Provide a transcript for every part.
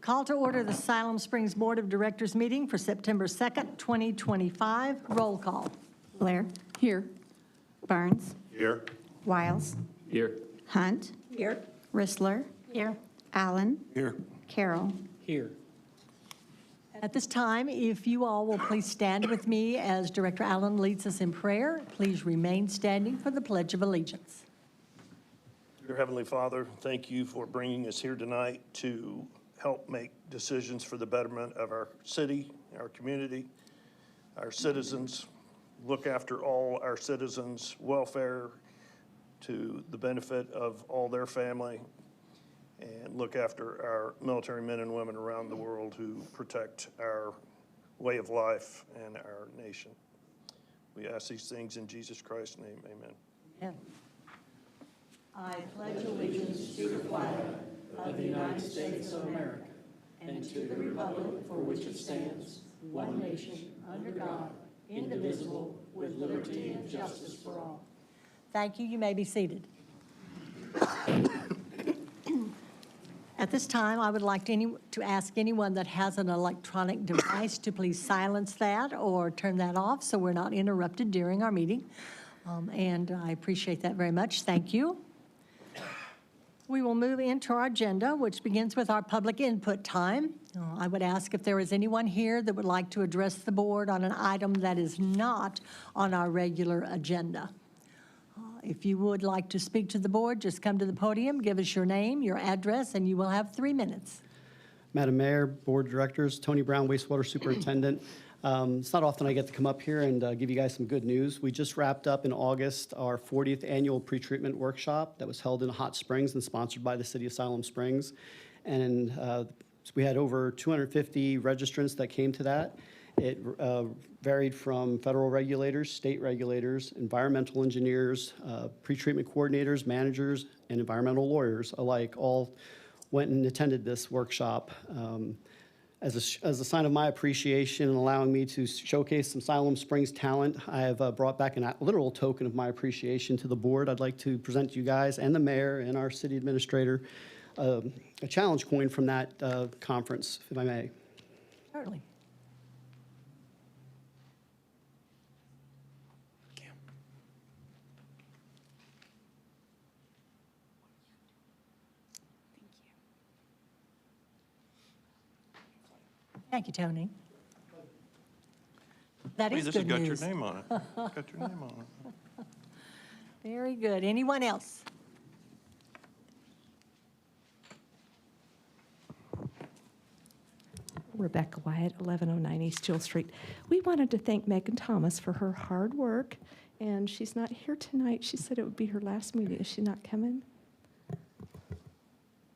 Call to order the Siloam Springs Board of Directors meeting for September 2nd, 2025. Roll call. Blair. Here. Barnes. Here. Wiles. Here. Hunt. Here. Rissler. Here. Allen. Here. Carroll. Here. At this time, if you all will please stand with me as Director Allen leads us in prayer, please remain standing for the Pledge of Allegiance. Dear Heavenly Father, thank you for bringing us here tonight to help make decisions for the betterment of our city, our community, our citizens, look after all our citizens' welfare to the benefit of all their family, and look after our military men and women around the world who protect our way of life and our nation. We ask these things in Jesus Christ's name, amen. Amen. I pledge allegiance to the flag of the United States of America and to the republic for which it stands, one nation, under God, indivisible, with liberty and justice for all. Thank you. You may be seated. At this time, I would like to ask anyone that has an electronic device to please silence that or turn that off so we're not interrupted during our meeting. And I appreciate that very much. Thank you. We will move into our agenda, which begins with our public input time. I would ask if there is anyone here that would like to address the board on an item that is not on our regular agenda. If you would like to speak to the board, just come to the podium, give us your name, your address, and you will have 3 minutes. Madam Mayor, Board Directors, Tony Brown, Wastewater Superintendent. It's not often I get to come up here and give you guys some good news. We just wrapped up in August our 40th annual pretreatment workshop that was held in Hot Springs and sponsored by the City of Siloam Springs. And we had over 250 registrants that came to that. It varied from federal regulators, state regulators, environmental engineers, pretreatment coordinators, managers, and environmental lawyers alike all went and attended this workshop. As a sign of my appreciation and allowing me to showcase some Siloam Springs talent, I have brought back a literal token of my appreciation to the board. I'd like to present to you guys and the mayor and our city administrator a challenge coin from that conference, if I may. Certainly. Thank you, Tony. That is This good has got news. your name on it. Got your name on it. Very good. Anyone else? Rebecca Wyatt, 1109 East Jewel Street. We wanted to thank Megan Thomas for her hard work, and she's not here tonight. She said it would be her last meeting. Is she not coming?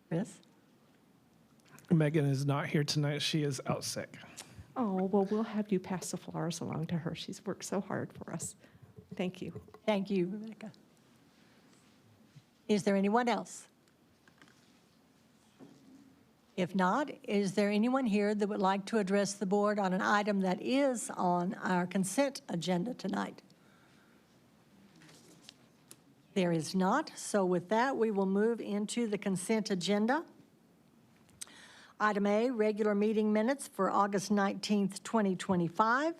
Chris? Megan is not here tonight. She is out sick. Oh, well, we'll have you pass the flowers along to her. She's worked so hard for us. Thank you. Thank you, Rebecca. Is there anyone else? If not, is there anyone here that would like to address the board on an item that is on our consent agenda tonight? There is not, so with that, we will move into the consent agenda. Item A, regular meeting minutes for August 19th, 2025.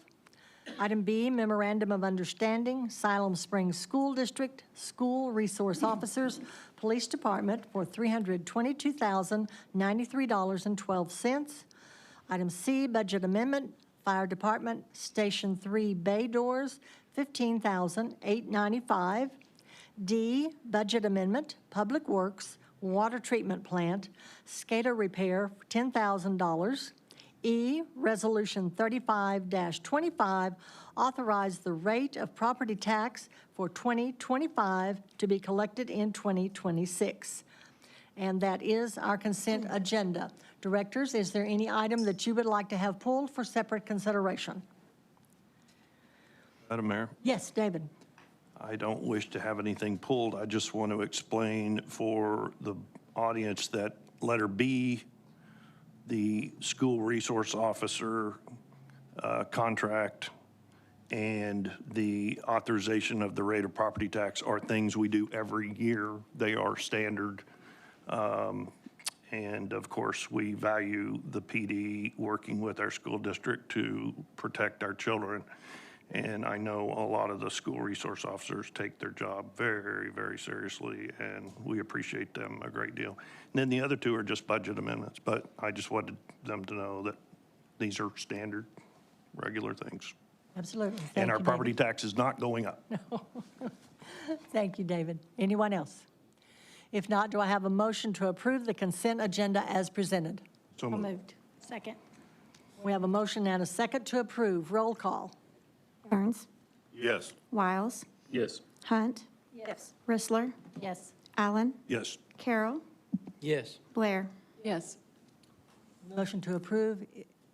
Item B, Memorandum of Understanding, Siloam Springs School District, School Resource Officers, Police Department for $322,093.12. Item C, Budget Amendment, Fire Department, Station 3 Bay Doors, $15,895. D, Budget Amendment, Public Works, Water Treatment Plant, SCADA repair, $10,000. E, Resolution 35-25, authorize the rate of property tax for 2025 to be collected in 2026. And that is our consent agenda. Directors, is there any item that you would like to have pulled for separate consideration? Madam Mayor, Yes, David. I don't wish to have anything pulled. I just want to explain for the audience that letter B, the school resource officer contract, and the authorization of the rate of property tax are things we do every year. They are standard. And of course, we value the PD working with our school district to protect our children. And I know a lot of the school resource officers take their job very, very seriously, and we appreciate them a great deal. And then the other two are just budget amendments, but I just wanted them to know that these are standard, regular things. Absolutely. Thank And our you, property David. tax is not going up. Thank you, David. Anyone else? If not, do I have a motion to approve the consent agenda as presented? So moved. Moved. Second. We have a motion and a second to approve. Roll call. Burns, Yes. Wiles, Yes. Hunt, Yes. Rissler, Yes. Allen, Yes. Carroll, Yes. Blair. Yes. Motion to approve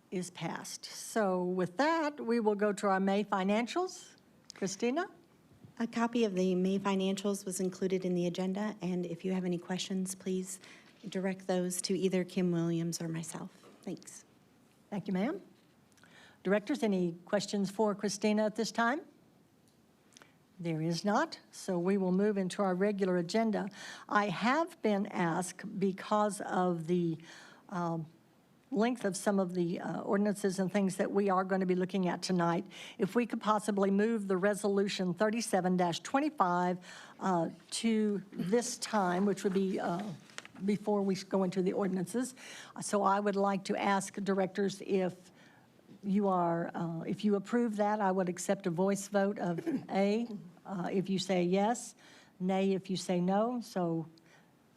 is passed. So with that, we will go to our May financials. Christina? A copy of the May financials was included in the agenda, and if you have any questions, please direct those to either Kim Williams or myself. Thanks. Thank you, ma'am. Directors, any questions for Christina at this time? There is not, so we will move into our regular agenda. I have been asked, because of the length of some of the ordinances and things that we are going to be looking at tonight, if we could possibly move the Resolution 37-25 to this time, which would be before we go into the ordinances. So I would like to ask directors if if you approve that, I would accept a voice vote of A if you say yes, nay if you say no. So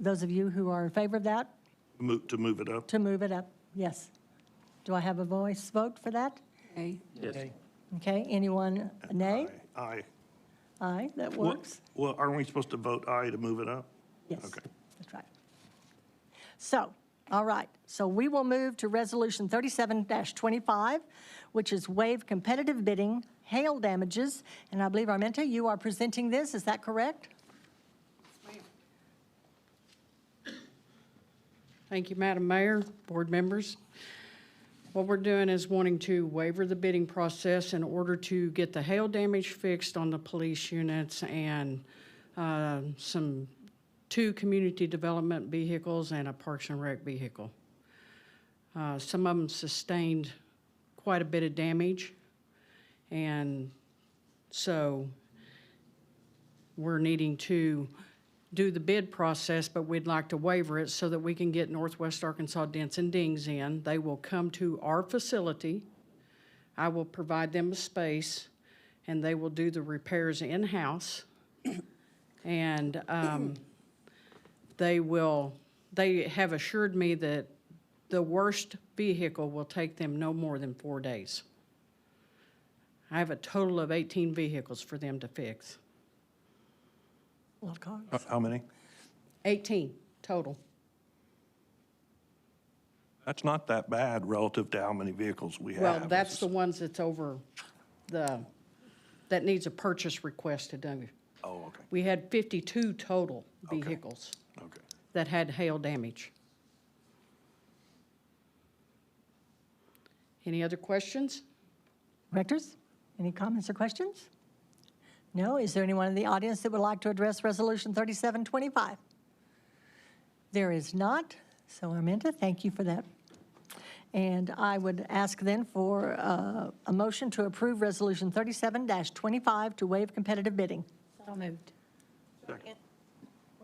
those of you who are in favor of that, To move it up. to move it up, yes. Do I have a voice vote for that? Yes. Okay, anyone nay? Aye. Aye, that Well- works. Well, aren't we supposed to vote aye to move it up? Yes, Okay. that's right. So, all right, so we will move to Resolution 37-25, which is waive competitive bidding, hail damages, and I believe, Arminta, you are presenting this, is that correct? Thank you, Madam Mayor, board members. What we're doing is wanting to waiver the bidding process in order to get the hail damage fixed on the police units and two community development vehicles and a Parks and Rec vehicle. Some of them sustained quite a bit of damage, and so we're needing to do the bid process, but we'd like to waiver it so that we can get Northwest Arkansas Dents and Dings in. They will come to our facility. I will provide them a space, and they will do the repairs in-house. And they have assured me that the worst vehicle will take them no more than 4 days. I have a total of 18 vehicles for them to fix. A lot of cars. How many? 18 total. That's not that bad relative to how many vehicles we have. Well, that's the ones that's over that needs a purchase request to do. Oh, okay, We had 52 total Okay. vehicles okay. that had hail damage. Any other questions? Directors, any comments or questions? No? Is there anyone in the audience that would like to address Resolution 37-25? There is not, so Arminta, thank you for that. And I would ask then for a motion to approve Resolution 37-25 to waive competitive bidding. So moved. Second.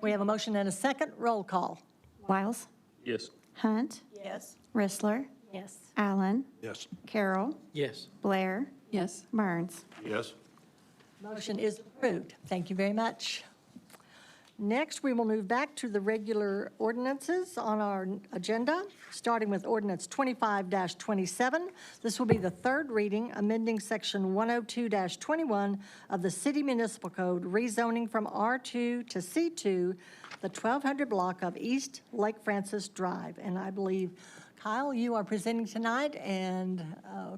We have a motion and a second. Roll call. Wiles, Yes. Hunt, Yes. Rissler, Yes. Allen, Yes. Carroll, Yes. Blair, Yes. Burns. Yes. Motion is approved. Thank you very much. Next, we will move back to the regular ordinances on our agenda, starting with Ordinance 25-27. This will be the third reading, amending Section 102-21 of the City Municipal Code, rezoning from R2 to C2, the 1200 block of East Lake Francis Drive. And I believe, Kyle, you are presenting tonight, and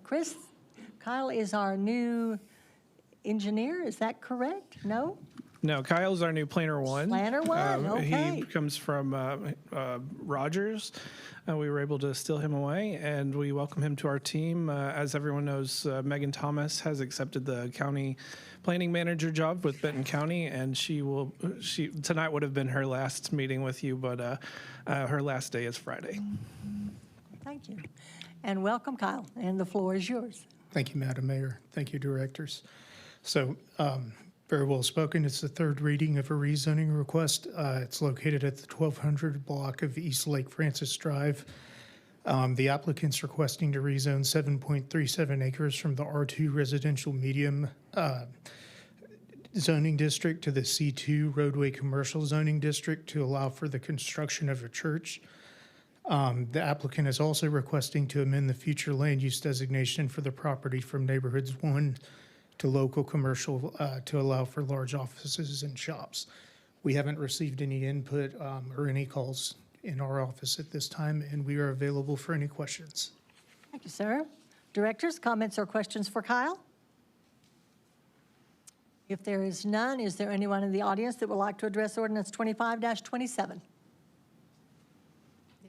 Chris, Kyle is our new engineer, is that correct? No? No, Kyle's our new planner one. Planner one, okay. He comes from Rogers. We were able to steal him away, and we welcome him to our team. As everyone knows, Megan Thomas has accepted the county planning manager job with Benton County, and tonight would have been her last meeting with you, but her last day is Friday. Thank you. And welcome, Kyle, and the floor is yours. Thank you, Madam Mayor. Thank you, directors. So, very well spoken. It's the third reading of a rezoning request. It's located at the 1200 block of East Lake Francis Drive. The applicant's requesting to rezone 7.37 acres from the R2 residential medium zoning district to the C2 roadway commercial zoning district to allow for the construction of a church. The applicant is also requesting to amend the future land use designation for the property from neighborhoods 1 to local commercial to allow for large offices and shops. We haven't received any input or any calls in our office at this time, and we are available for any questions. Thank you, sir. Directors, comments or questions for Kyle? If there is none, is there anyone in the audience that would like to address ordinance 25-27?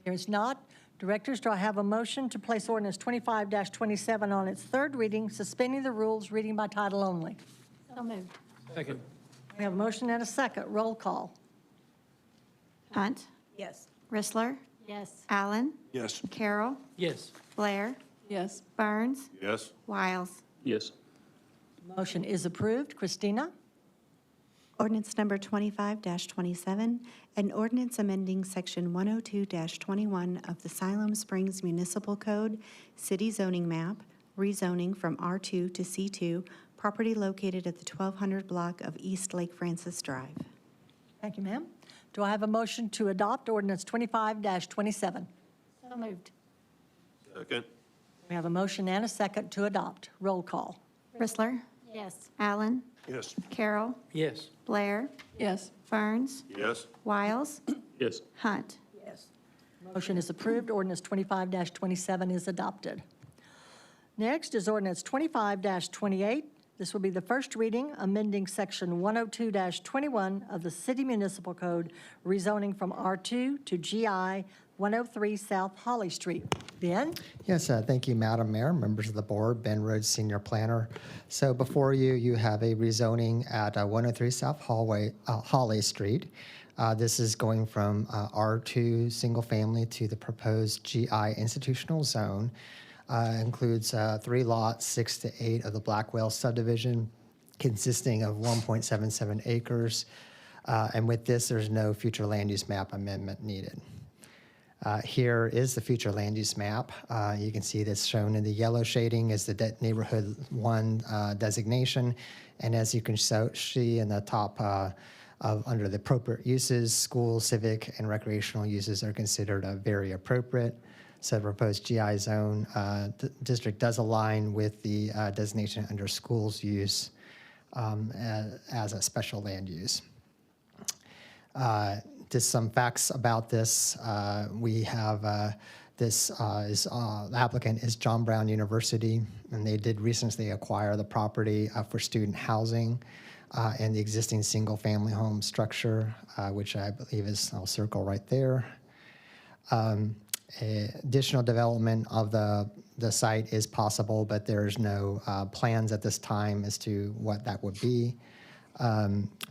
There is not. Directors, do I have a motion to place ordinance 25-27 on its third reading, suspending the rules, reading by title only? So moved. Second. We have a motion and a second. Roll call. Hunt. Yes. Rissler. Yes. Allen. Yes. Carroll. Yes. Blair. Yes. Burns. Yes. Wiles. Yes. Motion is approved. Christina? Ordinance number 25-27, an ordinance amending section 102-21 of the Siloam Springs Municipal Code, city zoning map, rezoning from R2 to C2, property located at the 1200 block of East Lake Francis Drive. Thank you, ma'am. Do I have a motion to adopt ordinance 25-27? So moved. Second. We have a motion and a second to adopt. Roll call. Rissler. Yes. Allen. Yes. Carroll. Yes. Blair. Yes. Burns. Yes. Wiles. Yes. Hunt. Motion is approved. Ordinance 25-27 is adopted. Next is ordinance 25-28. This will be the first reading, amending section 102-21 of the City Municipal Code, rezoning from R2 to GI 103 South Holly Street. Ben? Yes, thank you, Madam Mayor, members of the board, Ben Rhodes, Senior Planner. So before you, you have a rezoning at 103 South Holly Street. This is going from R2 single family to the proposed GI institutional zone. Includes 3 lots, 6 to 8 of the Blackwell subdivision, consisting of 1.77 acres. And with this, there's no future land use map amendment needed. Here is the future land use map. You can see that's shown in the yellow shading is the neighborhood 1 designation. And as you can see in the top under the appropriate uses, school, civic, and recreational uses are considered very appropriate. So the proposed GI zone district does align with the designation under schools use as a special land use. Just some facts about this. We have the applicant is John Brown University, and they did recently acquire the property for student housing and the existing single-family home structure, which I believe is, I'll circle right there. Additional development of the site is possible, but there's no plans at this time as to what that would be.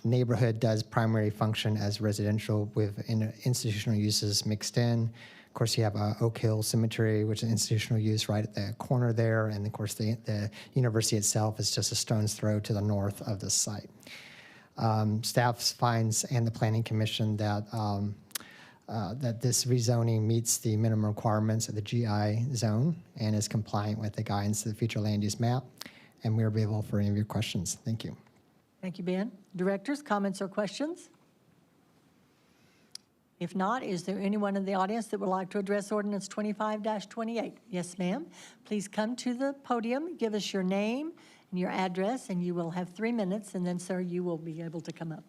Neighborhood does primary function as residential with institutional uses mixed in. Of course, you have Oak Hill Cemetery, which is institutional use right at the corner there. And of course, the university itself is just a stone's throw to the north of the site. Staff finds and the Planning Commission that that this rezoning meets the minimum requirements of the GI zone and is compliant with the guidance of the future land use map. And we're available for any of your questions. Thank you. Thank you, Ben. Directors, comments or questions? If not, is there anyone in the audience that would like to address ordinance 25-28? Yes, ma'am. Please come to the podium, give us your name and your address, and you will have 3 minutes, and then, sir, you will be able to come up.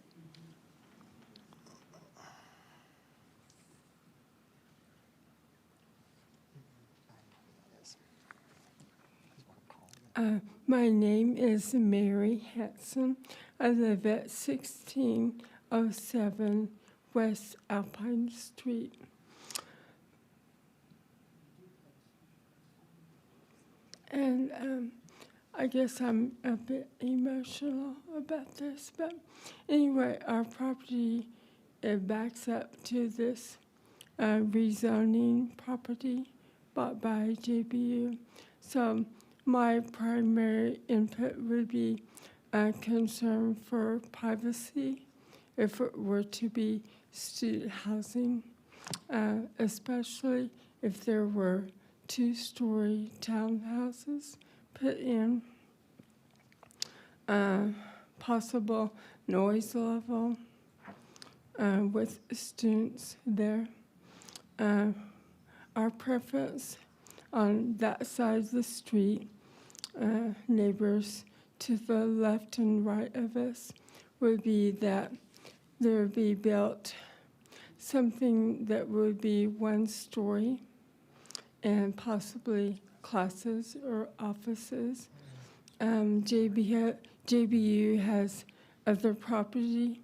My name is Mary Hetson. I live at 1607 West Alpine Street. And I guess I'm a bit emotional about this, but anyway, our property, it backs up to this rezoning property bought by JBU. So my primary input would be a concern for privacy if it were to be student housing, especially if there were two-story townhouses put in. Possible noise level with students there. Our preference on that side of the street, neighbors to the left and right of us, would be that there would be built something that would be one story and possibly classes or offices. JBU has other property,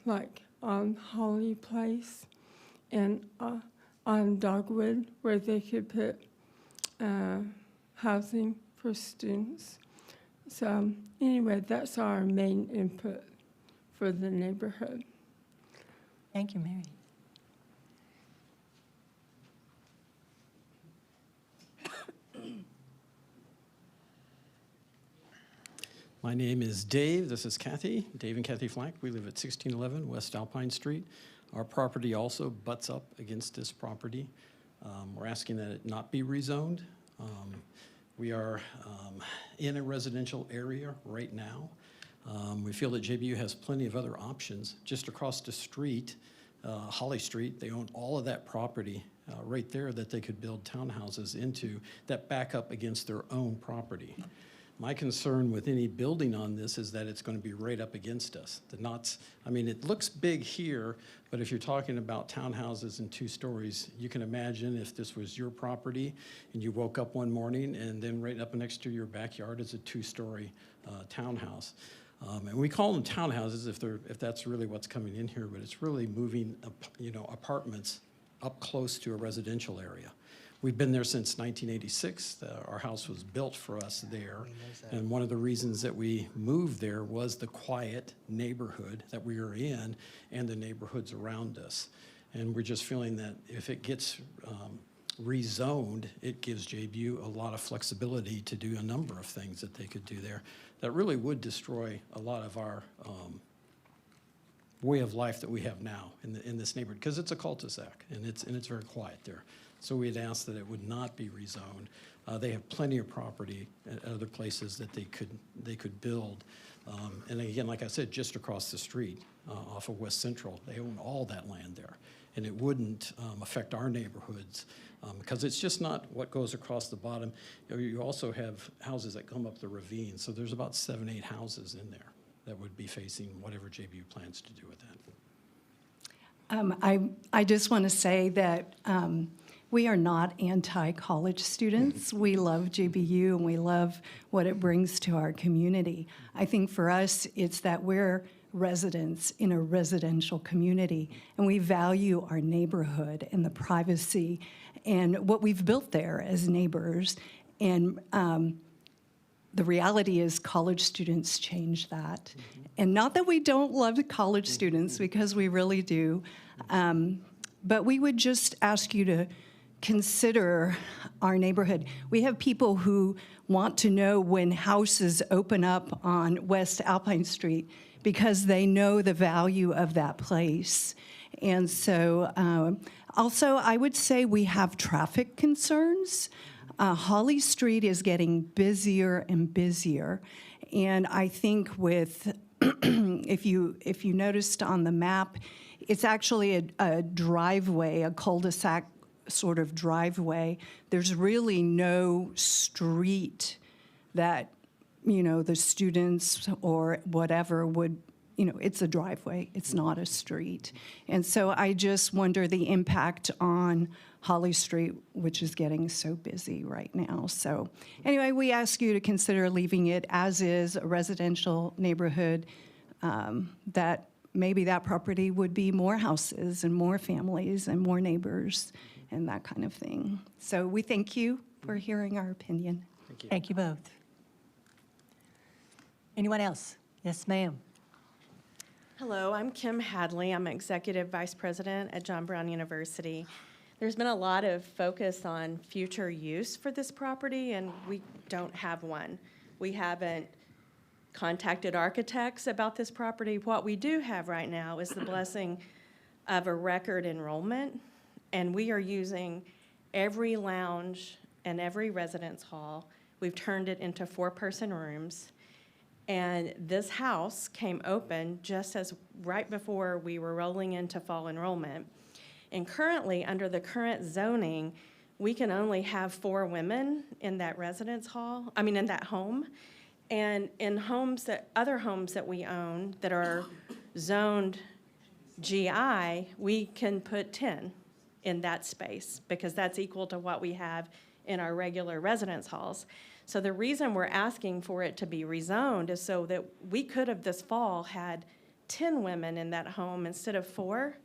like on Holly Place and on Dogwood, where they could put housing for students. So anyway, that's our main input for the neighborhood. Thank you, Mary. My name is Dave. This is Kathy. Dave and Kathy Flack. We live at 1611 West Alpine Street. Our property also butts up against this property. We're asking that it not be rezoned. We are in a residential area right now. We feel that JBU has plenty of other options. Just across the street, Holly Street, they own all of that property right there that they could build townhouses into that back up against their own property. My concern with any building on this is that it's going to be right up against us. The knots, I mean, it looks big here, but if you're talking about townhouses and 2 stories, you can imagine if this was your property and you woke up one morning and then right up next to your backyard is a 2-story townhouse. And we call them townhouses if that's really what's coming in here, but it's really moving, apartments up close to a residential area. We've been there since 1986. Our house was built for us there. And one of the reasons that we moved there was the quiet neighborhood that we were in and the neighborhoods around us. And we're just feeling that if it gets rezoned, it gives JBU a lot of flexibility to do a number of things that they could do there that really would destroy a lot of our way of life that we have now in this neighborhood, because it's a cul-de-sac and it's very quiet there. So we'd ask that it would not be rezoned. They have plenty of property at other places that they could build. And again, like I said, just across the street off of West Central, they own all that land there. And it wouldn't affect our neighborhoods because it's just not what goes across the bottom. You also have houses that come up the ravine. So there's about 7, 8 houses in there that would be facing whatever JBU plans to do with that. I just want to say that we are not anti-college students. We love JBU and we love what it brings to our community. I think for us, it's that we're residents in a residential community and we value our neighborhood and the privacy and what we've built there as neighbors. And the reality is college students change that. And not that we don't love college students, because we really do. But we would just ask you to consider our neighborhood. We have people who want to know when houses open up on West Alpine Street because they know the value of that place. And so also I would say we have traffic concerns. Holly Street is getting busier and busier. And I think with, if you noticed on the map, it's actually a driveway, a cul-de-sac sort of driveway. There's really no street that, the students or whatever would it's a driveway, it's not a street. And so I just wonder the impact on Holly Street, which is getting so busy right now. So anyway, we ask you to consider leaving it as is, a residential neighborhood, that maybe that property would be more houses and more families and more neighbors and that kind of thing. So we thank you for hearing our opinion. Thank you both. Anyone else? Yes, ma'am. Hello, I'm Kim Hadley. I'm Executive Vice President at John Brown University. There's been a lot of focus on future use for this property, and we don't have one. We haven't contacted architects about this property. What we do have right now is the blessing of a record enrollment, and we are using every lounge and every residence hall. We've turned it into 4-person rooms. And this house came open just as right before we were rolling into fall enrollment. And currently, under the current zoning, we can only have 4 women in that in that home. And in other homes that we own that are zoned GI, we can put 10 in that space because that's equal to what we have in our regular residence halls. So the reason we're asking for it to be rezoned is so that we could have this fall had 10 women in that home instead of 4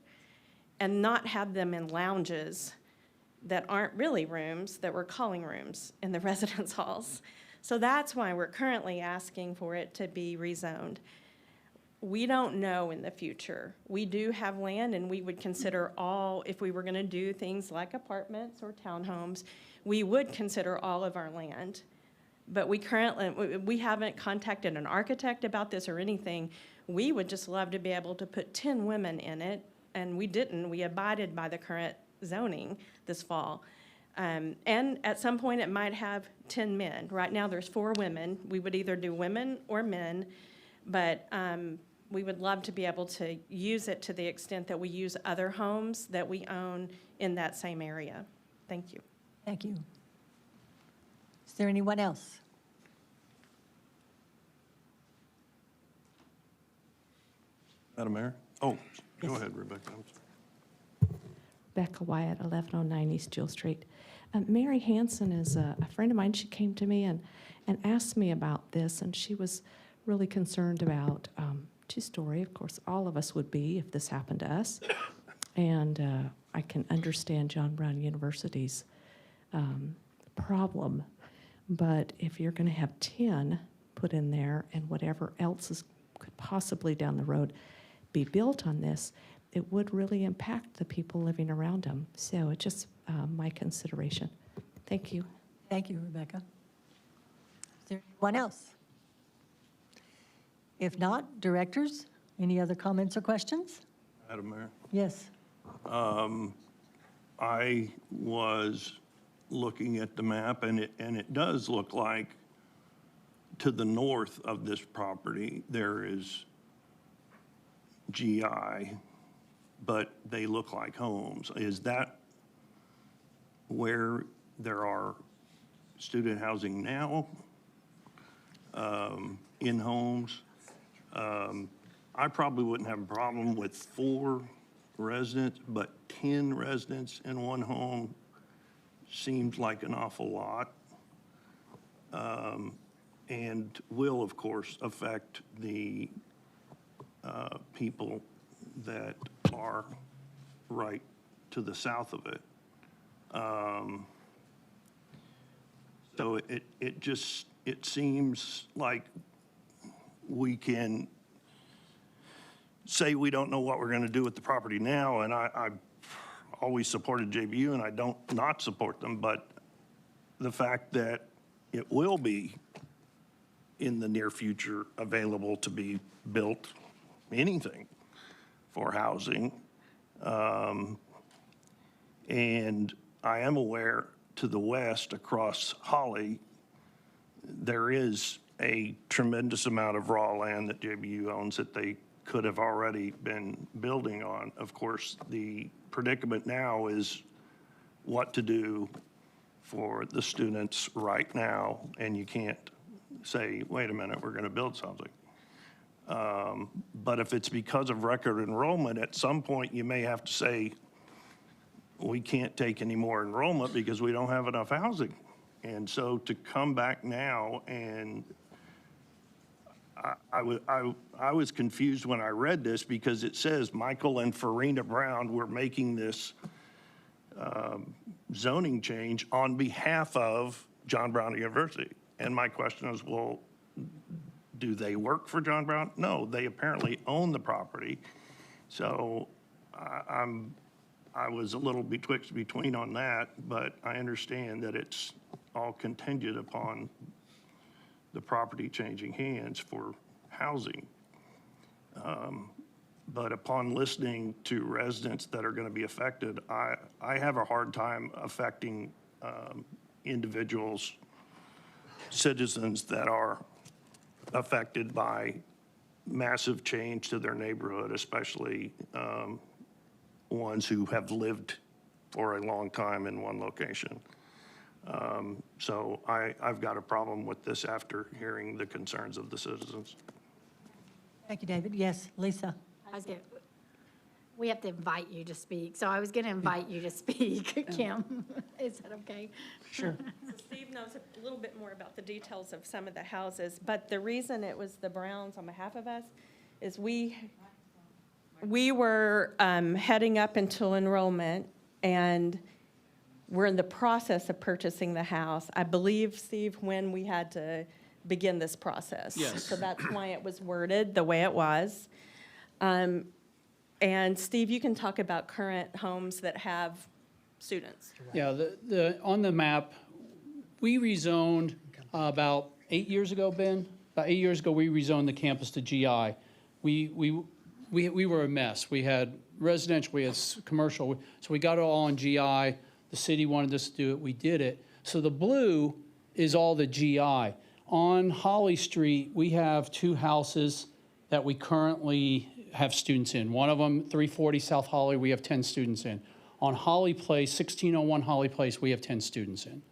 and not have them in lounges that aren't really rooms, that we're calling rooms in the residence halls. So that's why we're currently asking for it to be rezoned. We don't know in the future. We do have land, and we would consider if we were gonna do things like apartments or townhomes, we would consider all of our land. But we haven't contacted an architect about this or anything. We would just love to be able to put 10 women in it, and we didn't. We abided by the current zoning this fall. And at some point, it might have 10 men. Right now, there's 4 women. We would either do women or men, but we would love to be able to use it to the extent that we use other homes that we own in that same area. Thank you. Thank you. Is there anyone else? Madam Mayor? Oh, go ahead, Rebecca. Becca Wyatt, 1109 East Jewel Street. Mary Hansen is a friend of mine. She came to me and asked me about this, and she was really concerned about two-story. Of course, all of us would be if this happened to us. And I can understand John Brown University's problem. But if you're going to have 10 put in there and whatever else could possibly down the road be built on this, it would really impact the people living around them. So it's just my consideration. Thank you. Thank you, Rebecca. Is there anyone else? If not, directors, any other comments or questions? Madam Mayor? Yes. I was looking at the map, and it does look like to the north of this property, there is GI, but they look like homes. Is that where there are student housing now in homes? I probably wouldn't have a problem with 4 residents, but 10 residents in one home seems like an awful lot, and will, of course, affect the people that are right to the south of it. So it seems like we can say we don't know what we're going to do with the property now, and I always supported JBU, and I don't not support them, but the fact that it will be in the near future available to be built, anything for housing. And I am aware to the west across Holly, there is a tremendous amount of raw land that JBU owns that they could have already been building on. Of course, the predicament now is what to do for the students right now, and you can't say, wait a minute, we're going to build something. But if it's because of record enrollment, at some point, you may have to say, we can't take any more enrollment because we don't have enough housing. And so to come back now, and I was confused when I read this because it says Michael and Farina Brown were making this zoning change on behalf of John Brown University. And my question is, well, do they work for John Brown? No, they apparently own the property. So I was a little betwixt between on that, but I understand that it's all contingent upon the property changing hands for housing. But upon listening to residents that are going to be affected, I have a hard time affecting individuals, citizens that are affected by massive change to their neighborhood, especially ones who have lived for a long time in one location. So I've got a problem with this after hearing the concerns of the citizens. Thank you, David. Yes, Lisa? We have to invite you to speak, so I was going to invite you to speak, Kim. Is that okay? Sure. So Steve knows a little bit more about the details of some of the houses, but the reason it was the Browns on behalf of us is we were heading up until enrollment, and we're in the process of purchasing the house. I believe, Steve, when we had to begin this process. Yes. So that's why it was worded the way it was. And Steve, you can talk about current homes that have students. Yeah, on the map, we rezoned about 8 years ago, Ben? About 8 years ago, we rezoned the campus to GI. We were a mess. We had residential, we had commercial, so we got it all on GI. The city wanted us to do it, we did it. So the blue is all the GI. On Holly Street, we have 2 houses that we currently have students in. One of them, 340 South Holly, we have 10 students in. On Holly Place, 1601 Holly Place, we have 10 students in.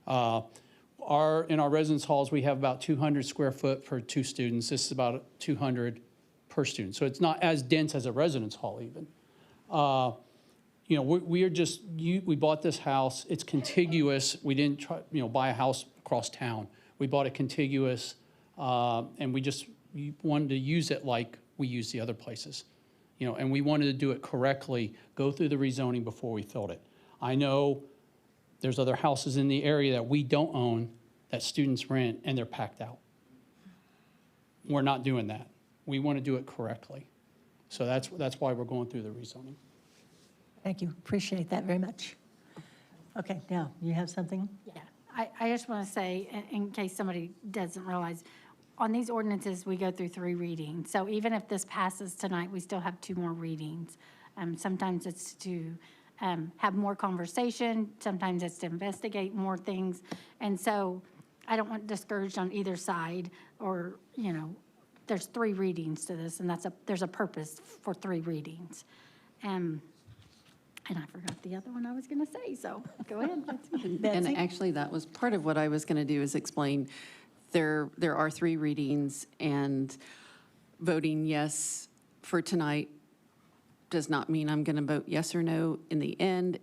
In our residence halls, we have about 200 square foot for 2 students. This is about 200 per student. So it's not as dense as a residence hall even. We bought this house, it's contiguous. We didn't try, buy a house across town. We bought it contiguous, and we wanted to use it like we use the other places. And we wanted to do it correctly, go through the rezoning before we filled it. I know there's other houses in the area that we don't own that students rent and they're packed out. We're not doing that. We want to do it correctly. So that's why we're going through the rezoning. Thank you. Appreciate that very much. Okay, now, you have something? Yeah, I just want to say, in case somebody doesn't realize, on these ordinances, we go through 3 readings. So even if this passes tonight, we still have 2 more readings. Sometimes it's to have more conversation. Sometimes it's to investigate more things. And so I don't want discouraged on either side, or, there's 3 readings to this, and there's a purpose for 3 readings. And I forgot the other one I was going to say, so go ahead. And Betsy? actually, that was part of what I was going to do, is explain there are 3 readings, and voting yes for tonight does not mean I'm going to vote yes or no. In the end,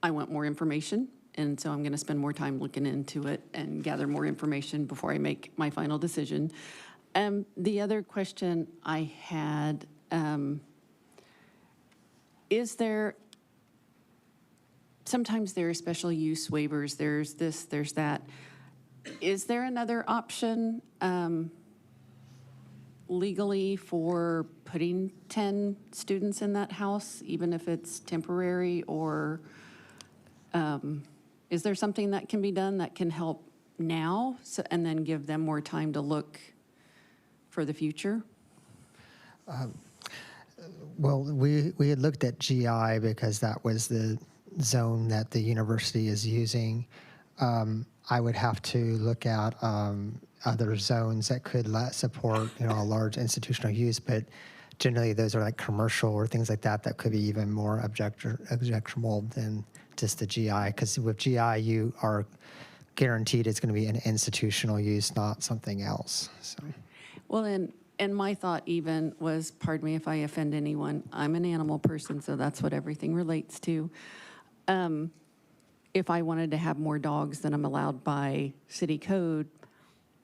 I want more information, and so I'm going to spend more time looking into it and gather more information before I make my final decision. The other question I had, sometimes there are special use waivers, there's this, there's that. Is there another option legally for putting 10 students in that house, even if it's temporary, or is there something that can be done that can help now and then give them more time to look for the future? Well, we had looked at GI because that was the zone that the university is using. I would have to look at other zones that could support, a large institutional use, but generally those are like commercial or things like that could be even more objectionable than just the GI, because with GI you are guaranteed it's going to be an institutional use, not something else. So. Well, And my thought even was, pardon me if I offend anyone, I'm an animal person, so that's what everything relates to. If I wanted to have more dogs than I'm allowed by city code,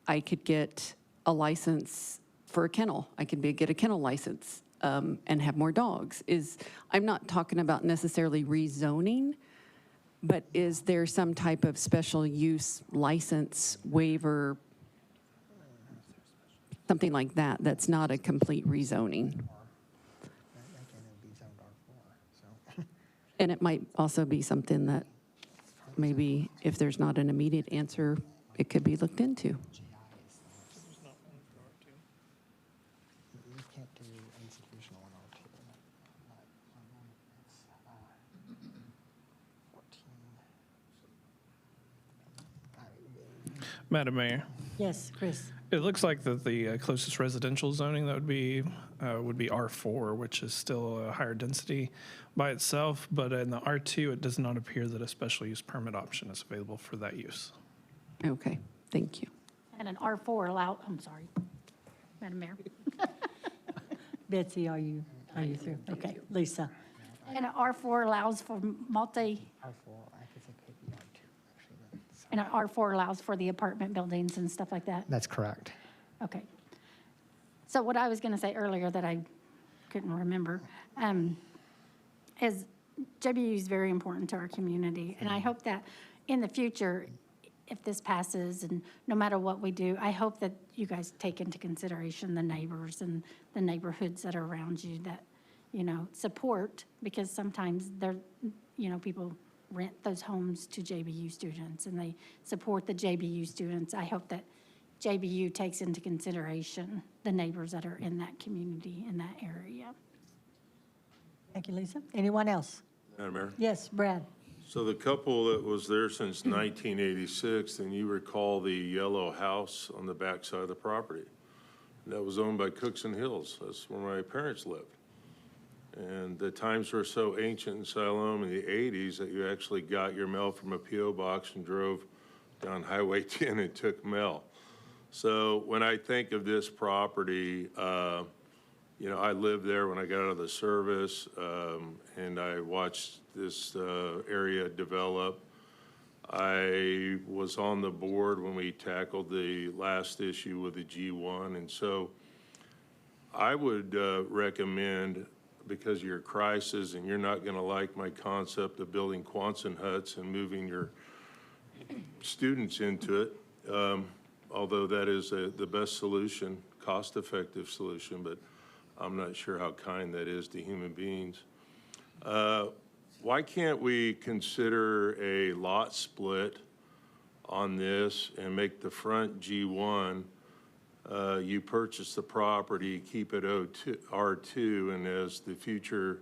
I could get a license for a kennel. I could get a kennel license and have more dogs. I'm not talking about necessarily rezoning, but is there some type of special use license waiver, something like that, that's not a complete rezoning? And it might also be something that maybe if there's not an immediate answer, it could be looked into. Madam Mayor, Yes, Chris. it looks like that the closest residential zoning that would be R4, which is still a higher density by itself, but in the R2, it does not appear that a special use permit option is available for that use. Okay, thank you. And an R4 allow, I'm sorry, Madam Mayor. Betsy, are you through? Okay, Lisa. And an R4 allows for and an R4 allows for the apartment buildings and stuff like that? That's correct. Okay. So what I was going to say earlier that I couldn't remember is JBU is very important to our community. And I hope that in the future, if this passes and no matter what we do, I hope that you guys take into consideration the neighbors and the neighborhoods that are around you that, support, because sometimes people rent those homes to JBU students and they support the JBU students. I hope that JBU takes into consideration the neighbors that are in that community, in that area. Thank you, Lisa. Anyone else? Madam Mayor? Yes, Brad. So the couple that was there since 1986, and you recall the yellow house on the backside of the property. That was owned by Cooks and Hills. That's where my parents lived. And the times were so ancient in Siloam in the 80s that you actually got your mail from a P.O. box and drove down Highway 10 and took mail. So when I think of this property, I lived there when I got out of the service, and I watched this area develop. I was on the board when we tackled the last issue with the G1, and so I would recommend, because of your crisis, and you're not going to like my concept of building Quonset huts and moving your students into it, although that is the best solution, cost-effective solution, but I'm not sure how kind that is to human beings. Why can't we consider a lot split on this and make the front G1, you purchase the property, keep it R2, and as the future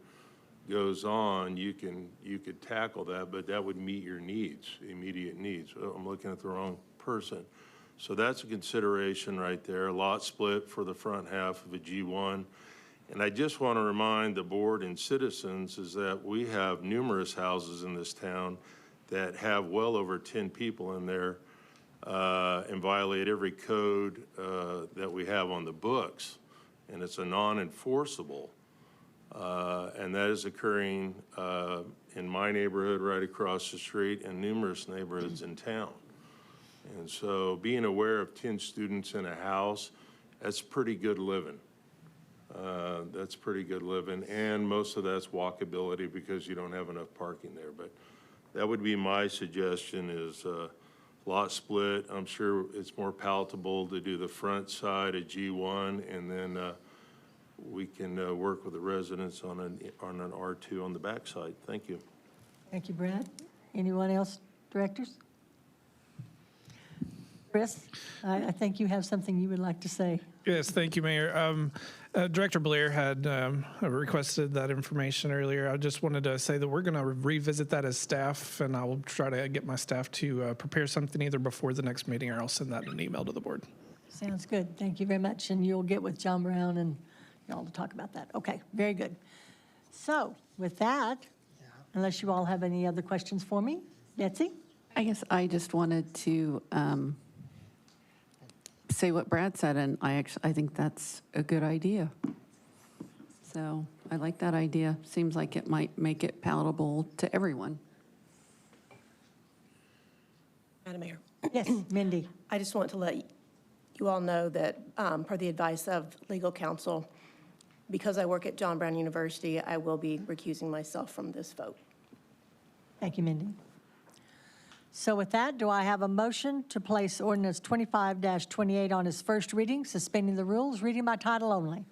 goes on, you could tackle that, but that would meet your needs, immediate needs. Oh, I'm looking at the wrong person. So that's a consideration right there, a lot split for the front half of a G1. And I just want to remind the board and citizens is that we have numerous houses in this town that have well over 10 people in there and violate every code that we have on the books. And it's a non-enforceable. And that is occurring in my neighborhood right across the street and numerous neighborhoods in town. And so being aware of 10 students in a house, that's pretty good living. That's pretty good living. And most of that's walkability because you don't have enough parking there. But that would be my suggestion is lot split. I'm sure it's more palatable to do the front side of G1, and then we can work with the residents on an R2 on the back side. Thank you. Thank you, Brad. Anyone else, directors? Chris, I think you have something you would like to say. Yes, thank you, Mayor. Director Blair had requested that information earlier. I just wanted to say that we're going to revisit that as staff, and I will try to get my staff to prepare something either before the next meeting or I'll send that in an email to the board. Sounds good. Thank you very much. And you'll get with John Brown and y'all to talk about that. Okay, very good. So with that, unless you all have any other questions for me, Betsy? I guess I just wanted to say what Brad said, and I think that's a good idea. So I like that idea. Seems like it might make it palatable to everyone. Madam Mayor, Yes, Mindy. I just want to let you all know that per the advice of legal counsel, because I work at John Brown University, I will be recusing myself from this vote. Thank you, Mindy. So with that, do I have a motion to place ordinance 25-28 on its first reading, suspending the rules, reading by title only?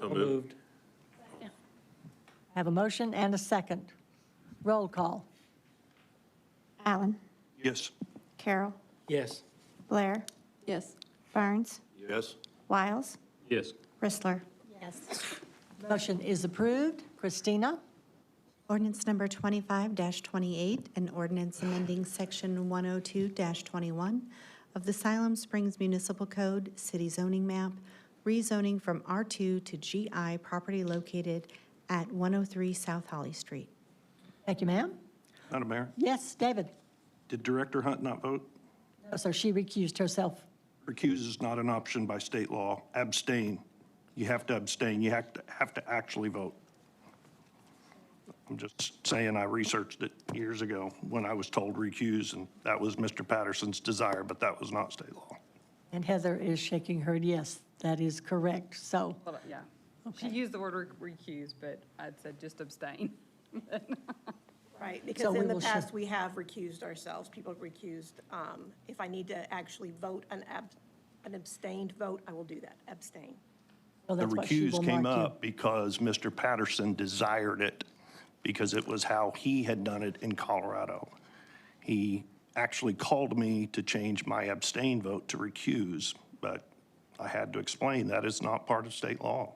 So moved. I have a motion and a second. Roll call. Allen, Yes. Carroll, Yes. Blair, Yes. Burns, Yes. Wiles, Yes. Bristler. Yes. Motion is approved. Christina? Ordinance number 25-28, an ordinance amending section 102-21 of the Siloam Springs Municipal Code, City Zoning Map, rezoning from R2 to GI property located at 103 South Holly Street. Thank you, ma'am. Madam Mayor, Yes, David? did Director Hunt not vote? No, so she recused herself. Recuse is not an option by state law. Abstain. You have to abstain. You have to actually vote. I'm just saying I researched it years ago when I was told recuse, and that was Mr. Patterson's desire, but that was not state law. And Heather is shaking her yes, that is correct. So, Yeah. She used the word recuse, but I'd said just abstain. Right, So because we in the will past, shift. we have recused ourselves. People have recused. If I need to actually vote an abstained vote, I will do that, abstain. well, The that's what she recuse will came mark you. up because Mr. Patterson desired it, because it was how he had done it in Colorado. He actually called me to change my abstain vote to recuse, but I had to explain that is not part of state law.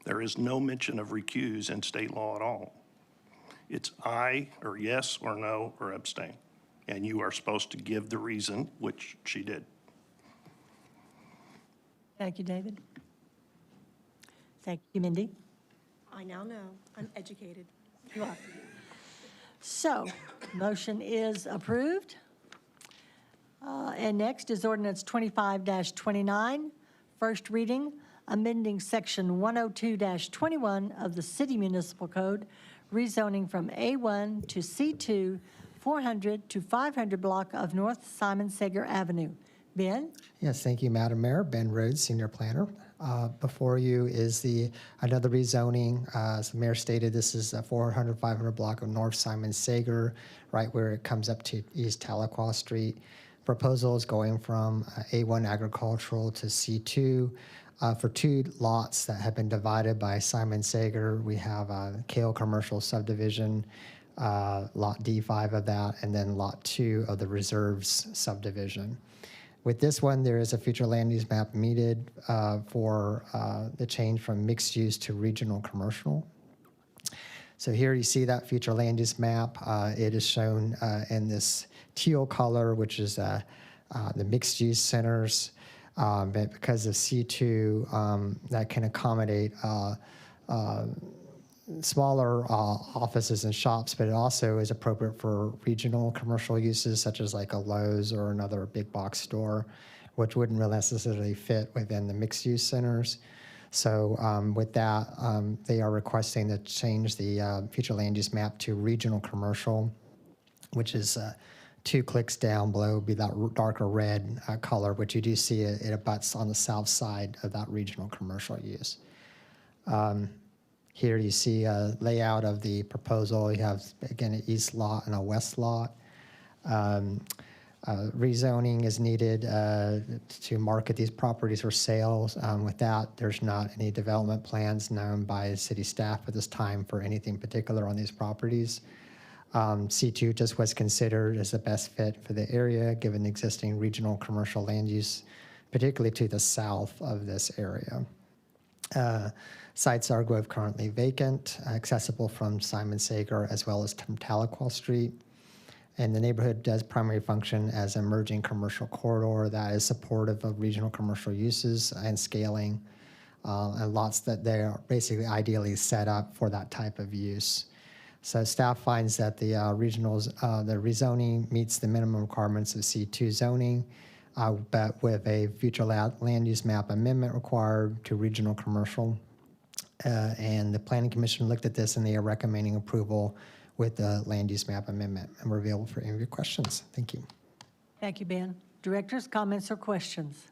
There is no mention of recuse in state law at all. It's aye, or yes, or no, or abstain. And you are supposed to give the reason, which she did. Thank you, David. Thank you, Mindy. I now know. I'm educated. You are. So, motion is approved. And next is ordinance 25-29, first reading, amending section 102-21 of the City Municipal Code, rezoning from A1 to C2, 400 to 500 block of North Simon Sager Avenue. Ben? Yes, thank you, Madam Mayor. Ben Rhodes, Senior Planner. Before you is another rezoning. As the mayor stated, this is a 400, 500 block of North Simon Sager, right where it comes up to East Tahlequah Street. Proposal is going from A1 agricultural to C2. For two lots that have been divided by Simon Sager, we have Kale Commercial Subdivision, Lot D5 of that, and then Lot 2 of the Reserves Subdivision. With this one, there is a future land use map needed for the change from mixed use to regional commercial. So here you see that future land use map. It is shown in this teal color, which is the mixed use centers. But because of C2, that can accommodate smaller offices and shops, but it also is appropriate for regional commercial uses such as like a Lowe's or another big box store, which wouldn't really necessarily fit within the mixed use centers. So with that, they are requesting to change the future land use map to regional commercial, which is 2 clicks down below would be that darker red color, which you do see it abuts on the south side of that regional commercial use. Here you see a layout of the proposal. You have, again, an east lot and a west lot. Rezoning is needed to market these properties for sales. With that, there's not any development plans known by city staff at this time for anything particular on these properties. C2 just was considered as the best fit for the area, given the existing regional commercial land use, particularly to the south of this area. Sites are currently vacant, accessible from Simon Sager as well as from Tahlequah Street. And the neighborhood does primarily function as an emerging commercial corridor that is supportive of regional commercial uses and scaling, and lots that they are basically ideally set up for that type of use. So staff finds that the rezoning meets the minimum requirements of C2 zoning, but with a future land use map amendment required to regional commercial. And the Planning Commission looked at this and they are recommending approval with the land use map amendment. And we're available for any of your questions. Thank you. Thank you, Ben. Directors, comments or questions?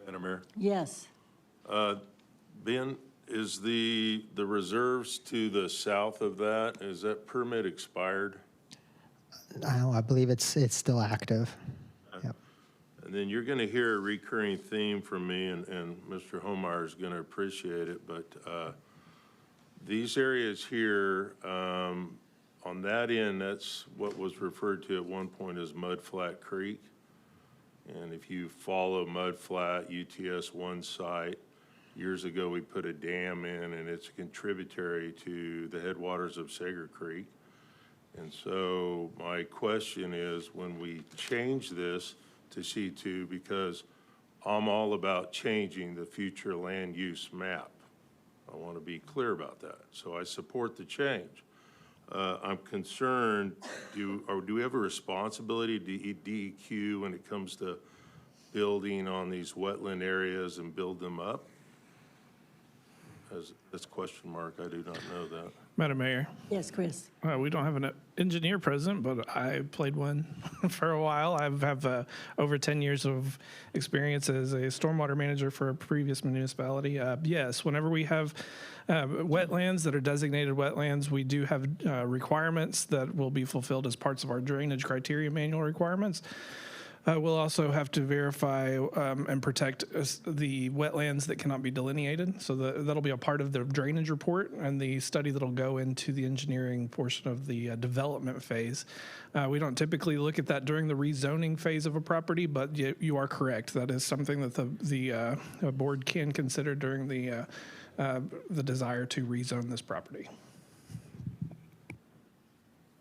Madam Mayor? Yes. Ben, is the reserves to the south of that, is that permit expired? I believe it's still active. Yep. And then you're going to hear a recurring theme from me, and Mr. Homeyer is going to appreciate it, but these areas here, on that end, that's what was referred to at one point as Mudflat Creek. And if you follow Mudflat, UTS 1 site, years ago we put a dam in, and it's a contributory to the headwaters of Sager Creek. And so my question is, when we change this to C2, because I'm all about changing the future land use map. I want to be clear about that. So I support the change. I'm concerned, do we have a responsibility to DEQ when it comes to building on these wetland areas and build them up? That's a question mark. I do not know that. Madam Mayor, Yes, Chris. we don't have an engineer present, but I played one for a while. I have over 10 years of experience as a stormwater manager for a previous municipality. Yes, whenever we have wetlands that are designated wetlands, we do have requirements that will be fulfilled as parts of our drainage criteria manual requirements. We'll also have to verify and protect the wetlands that cannot be delineated. So that'll be a part of the drainage report and the study that'll go into the engineering portion of the development phase. We don't typically look at that during the rezoning phase of a property, but you are correct. That is something that the board can consider during the desire to rezone this property.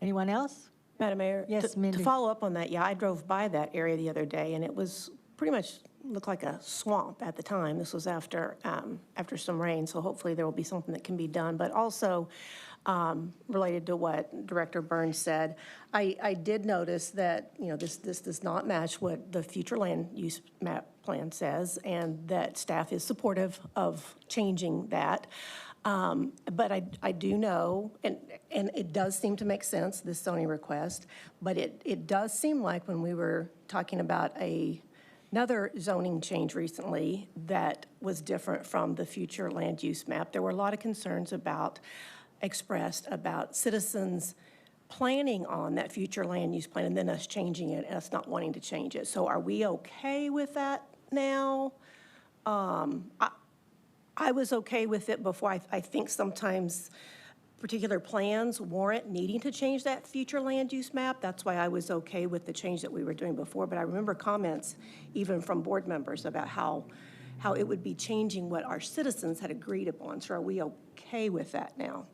Anyone else? Madam Mayor? Yes, To Mindy. follow up on that, yeah, I drove by that area the other day, and it was pretty much looked like a swamp at the time. This was after some rain, so hopefully there will be something that can be done. But also, related to what Director Burns said, I did notice that, this does not match what the future land use map plan says, and that staff is supportive of changing that. But I do know, and it does seem to make sense, this zoning request, but it does seem like when we were talking about another zoning change recently that was different from the future land use map, there were a lot of concerns expressed about citizens planning on that future land use plan and then us changing it and us not wanting to change it. So are we okay with that now? I was okay with it before. I think sometimes particular plans warrant needing to change that future land use map. That's why I was okay with the change that we were doing before. But I remember comments even from board members about how it would be changing what our citizens had agreed upon. So are we okay with that now?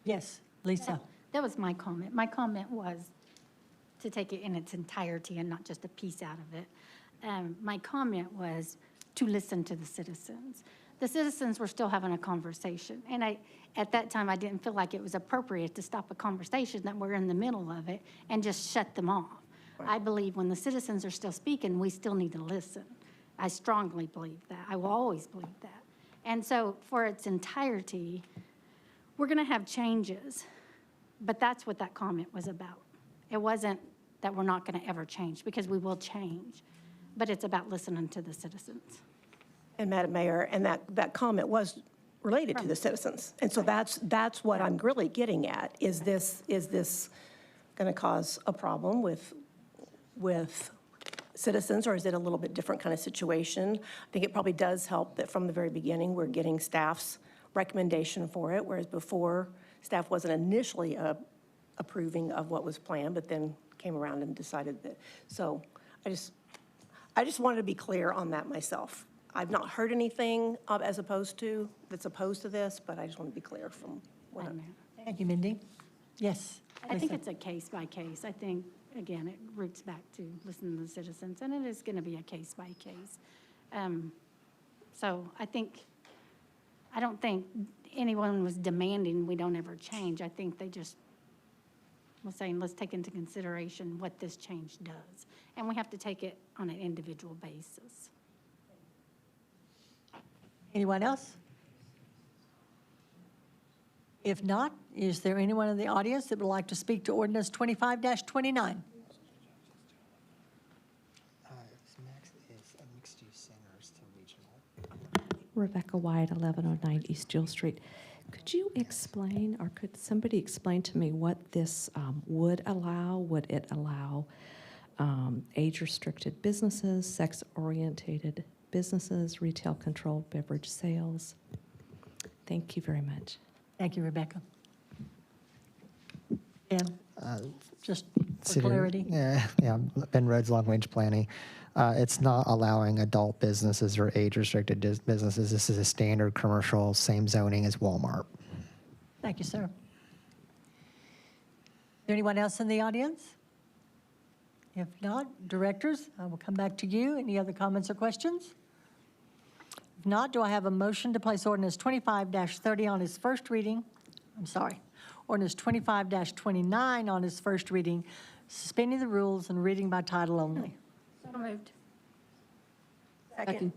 Yes, Lisa. That was my comment. My comment was to take it in its entirety and not just a piece out of it. My comment was to listen to the citizens. The citizens were still having a conversation. And at that time, I didn't feel like it was appropriate to stop a conversation that we're in the middle of it and just shut them off. Right. I believe when the citizens are still speaking, we still need to listen. I strongly believe that. I will always believe that. And so for its entirety, we're going to have changes. But that's what that comment was about. It wasn't that we're not going to ever change, because we will change. But it's about listening to the citizens. And Madam Mayor, and that comment was related to the citizens. And so that's what I'm really getting at. Is this going to cause a problem with citizens, or is it a little bit different kind of situation? I think it probably does help that from the very beginning we're getting staff's recommendation for it, whereas before staff wasn't initially approving of what was planned, but then came around and decided that. So I just wanted to be clear on that myself. I've not heard anything that's opposed to this, but I just want to be clear from what I'm. Thank you, Mindy. Yes. I think Lisa. it's a case by case. I think, again, it roots back to listening to the citizens, and it is going to be a case by case. So I don't think anyone was demanding we don't ever change. I think they just was saying, let's take into consideration what this change does. And we have to take it on an individual basis. Anyone else? If not, is there anyone in the audience that would like to speak to ordinance 25-29? Rebecca White, 1109 East Jill Street. Could you explain, or could somebody explain to me what this would allow? Would it allow age-restricted businesses, sex-orientated businesses, retail-controlled beverage sales? Thank you very much. Thank you, Rebecca. Dan, just for City- clarity. Yeah, Ben Rhodes Long Range Planning. It's not allowing adult businesses or age-restricted businesses. This is a standard commercial, same zoning as Walmart. Thank you, sir. Is there anyone else in the audience? If not, directors, I will come back to you. Any other comments or questions? If not, do I have a motion to place ordinance 25-30 on its first reading? I'm sorry, ordinance 25-29 on its first reading, suspending the rules and reading by title only. So moved. Second.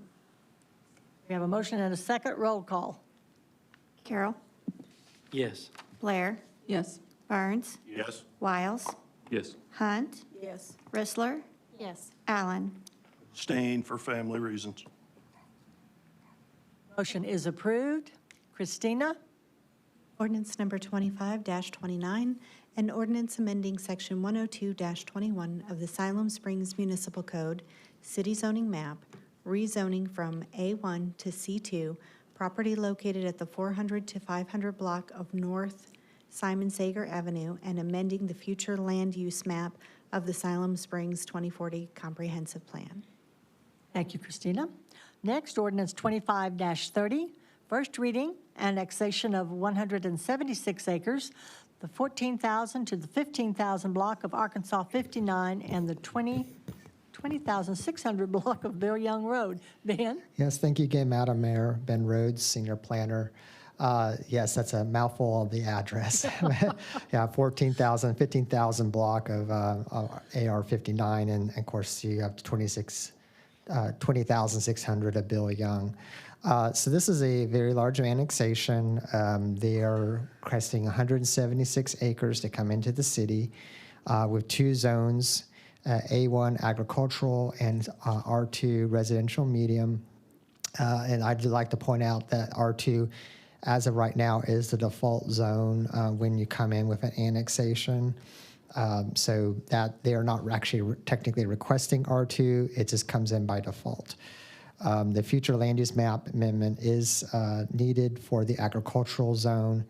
We have a motion and a second. Roll call. Carroll. Yes. Blair. Yes. Burns. Yes. Wiles. Yes. Hunt. Yes. Rissler. Yes. Allen. Abstain for family reasons. Motion is approved. Christina? Ordinance number 25-29, an ordinance amending section 102-21 of the Siloam Springs Municipal Code, city zoning map, rezoning from A1 to C2, property located at the 400 to 500 block of North Simon Sager Avenue, and amending the future land use map of the Siloam Springs 2040 Comprehensive Plan. Thank you, Christina. Next, ordinance 25-30, first reading, annexation of 176 acres, the 14,000 to the 15,000 block of Arkansas 59 and the 20,600 block of Bill Young Road. Ben? Yes, thank you again, Madam Mayor. Ben Rhodes, Senior Planner. Yes, that's a mouthful of the address. Yeah, 14,000, 15,000 block of AR 59, and of course you have 20,600 of Bill Young. So this is a very large annexation. They are requesting 176 acres to come into the city with two zones, A1 agricultural and R2 residential medium. And I'd like to point out that R2, as of right now, is the default zone when you come in with an annexation. So that they are not actually technically requesting R2, it just comes in by default. The future land use map amendment is needed for the agricultural zone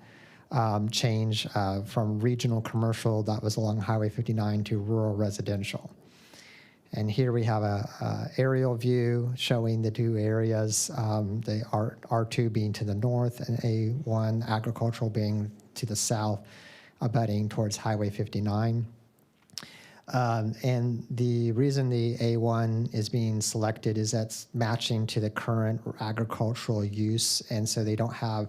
change from regional commercial that was along Highway 59 to rural residential. And here we have a aerial view showing the two areas, the R2 being to the north and A1 agricultural being to the south, abutting towards Highway 59. And the reason the A1 is being selected is that's matching to the current agricultural use, and so they don't have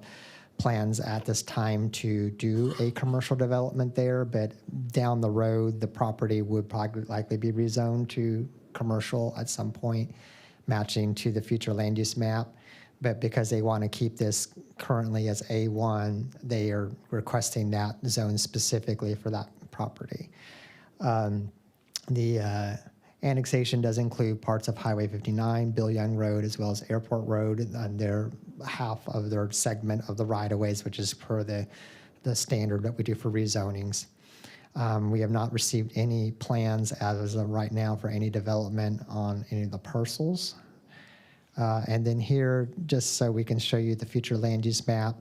plans at this time to do a commercial development there, but down the road, the property would probably likely be rezoned to commercial at some point, matching to the future land use map. But because they want to keep this currently as A1, they are requesting that zone specifically for that property. The annexation does include parts of Highway 59, Bill Young Road, as well as Airport Road, and they're half of their segment of the right-of-ways, which is per the standard that we do for rezonings. We have not received any plans as of right now for any development on any of the parcels. And then here, just so we can show you the future land use map,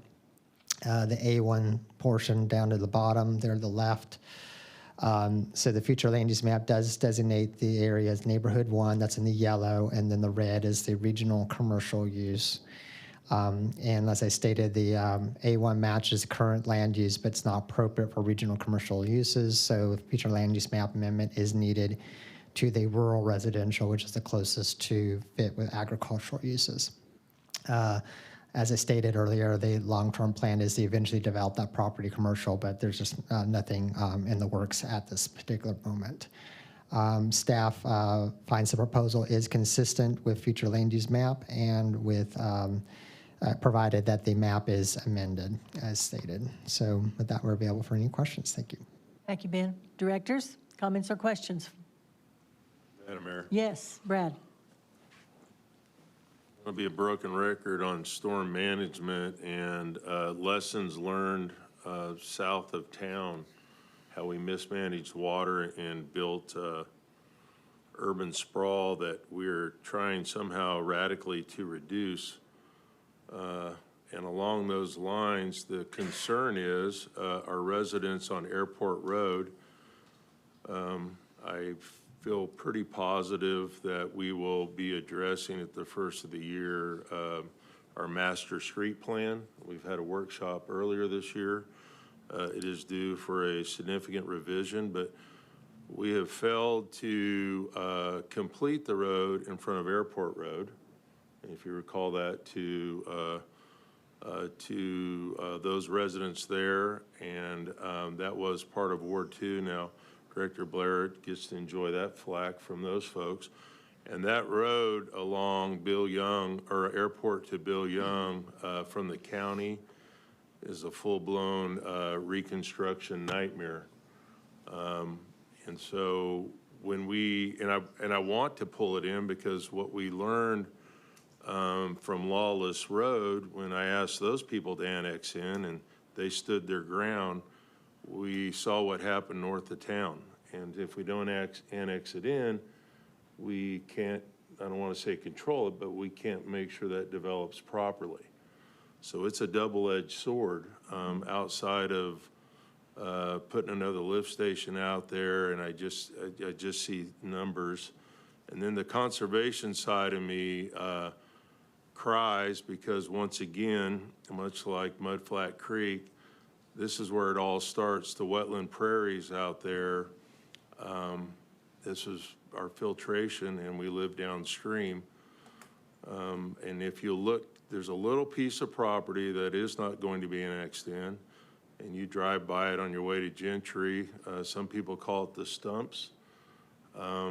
the A1 portion down to the bottom, there to the left. So the future land use map does designate the area as neighborhood 1, that's in the yellow, and then the red is the regional commercial use. And as I stated, the A1 matches current land use, but it's not appropriate for regional commercial uses. So future land use map amendment is needed to the rural residential, which is the closest to fit with agricultural uses. As I stated earlier, the long-term plan is to eventually develop that property commercial, but there's just nothing in the works at this particular moment. Staff finds the proposal is consistent with future land use map and with provided that the map is amended as stated. So with that, we're available for any questions. Thank you. Thank you, Ben. Directors, comments or questions? Madam Mayor, Yes, Brad. I'm going to be a broken record on storm management and lessons learned south of town, how we mismanaged water and built urban sprawl that we're trying somehow radically to reduce. And along those lines, the concern is our residents on Airport Road. I feel pretty positive that we will be addressing at the first of the year our master street plan. We've had a workshop earlier this year. It is due for a significant revision, but we have failed to complete the road in front of Airport Road. And if you recall that to those residents there, and that was part of Ward 2. Now, Director Blair gets to enjoy that flack from those folks. And that road along Bill Young, or Airport to Bill Young, from the county is a full-blown reconstruction nightmare. And so when we, and I want to pull it in because what we learned from Lawless Road, when I asked those people to annex in and they stood their ground, we saw what happened north of town. And if we don't annex it in, we can't, I don't want to say control it, but we can't make sure that develops properly. So it's a double-edged sword outside of putting another lift station out there, and I just see numbers. And then the conservation side of me cries because once again, much like Mudflat Creek, this is where it all starts, the wetland prairies out there. This is our filtration, and we live downstream. And if you look, there's a little piece of property that is not going to be annexed in, and you drive by it on your way to Gentry. Some people call it the stumps. I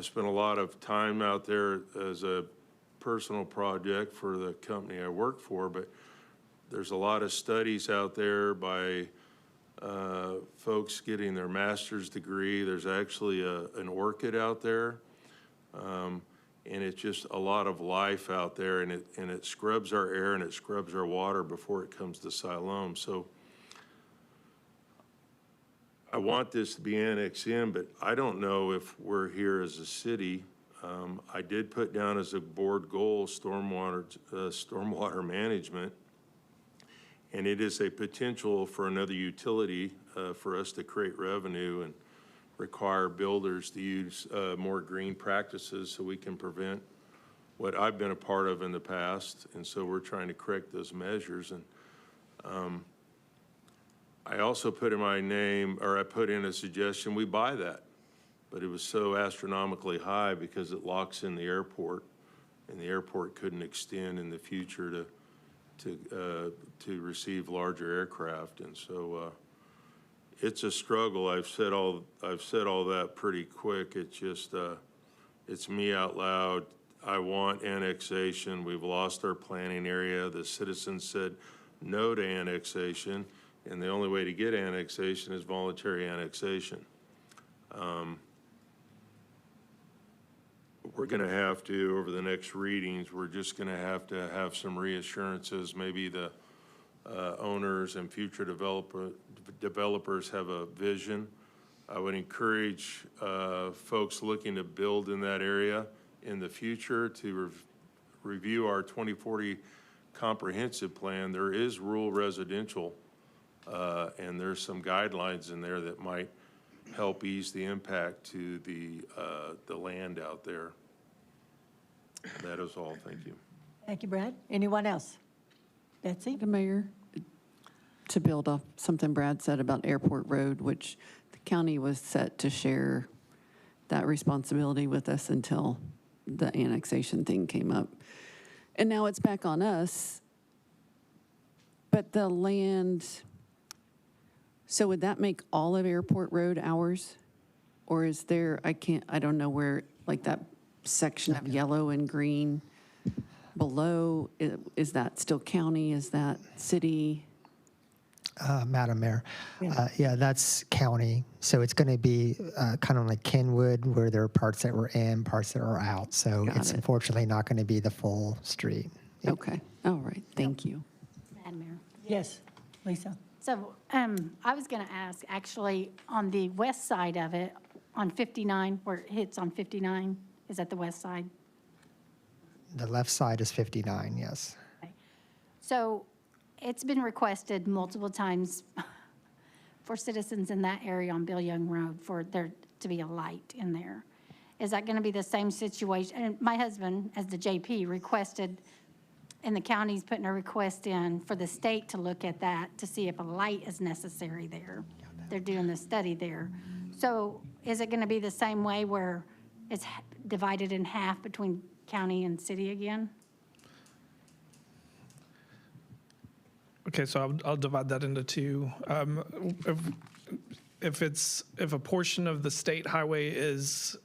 spent a lot of time out there as a personal project for the company I work for, but there's a lot of studies out there by folks getting their master's degree. There's actually an orchid out there, and it's just a lot of life out there, and it scrubs our air and it scrubs our water before it comes to Siloam. So I want this to be annexed in, but I don't know if we're here as a city. I did put down as a board goal stormwater management, and it is a potential for another utility for us to create revenue and require builders to use more green practices so we can prevent what I've been a part of in the past. And so we're trying to correct those measures. And I also put in my name, or I put in a suggestion, we buy that. But it was so astronomically high because it locks in the airport, and the airport couldn't extend in the future to receive larger aircraft. And so it's a struggle. I've said all that pretty quick. It's just it's me out loud. I want annexation. We've lost our planning area. The citizens said no to annexation, and the only way to get annexation is voluntary annexation. We're going to have to, over the next readings, we're just going to have some reassurances. Maybe the owners and future developers have a vision. I would encourage folks looking to build in that area in the future to review our 2040 comprehensive plan. There is rural residential, and there's some guidelines in there that might help ease the impact to the land out there. That is all. Thank you. Thank you, Brad. Anyone else? Betsy? The mayor, to build off something Brad said about Airport Road, which the county was set to share that responsibility with us until the annexation thing came up. And now it's back on us But the land, so would that make all of Airport Road ours? Or is there, I don't know where, like that section of yellow and green below, is that still county? Is that city? Madam Mayor, yeah, that's county. So it's going to be kind of like Kenwood, where there are parts that were in, parts that are out. So Got it's it. unfortunately not going to be the full street. Okay, all right, thank you. Madam Mayor. Yes, Lisa? So I was going to ask, actually, on the west side of it, on 59, where it hits on 59, is that the west side? The left side is 59, yes. So it's been requested multiple times for citizens in that area on Bill Young Road for there to be a light in there. Is that going to be the same situation? And my husband, as the JP, requested, and the county's putting a request in for the state to look at that to see if a light is necessary there. They're doing the study there. So is it going to be the same way where it's divided in half between county and city again? Okay, so I'll divide that into two. If a portion of the state highway is,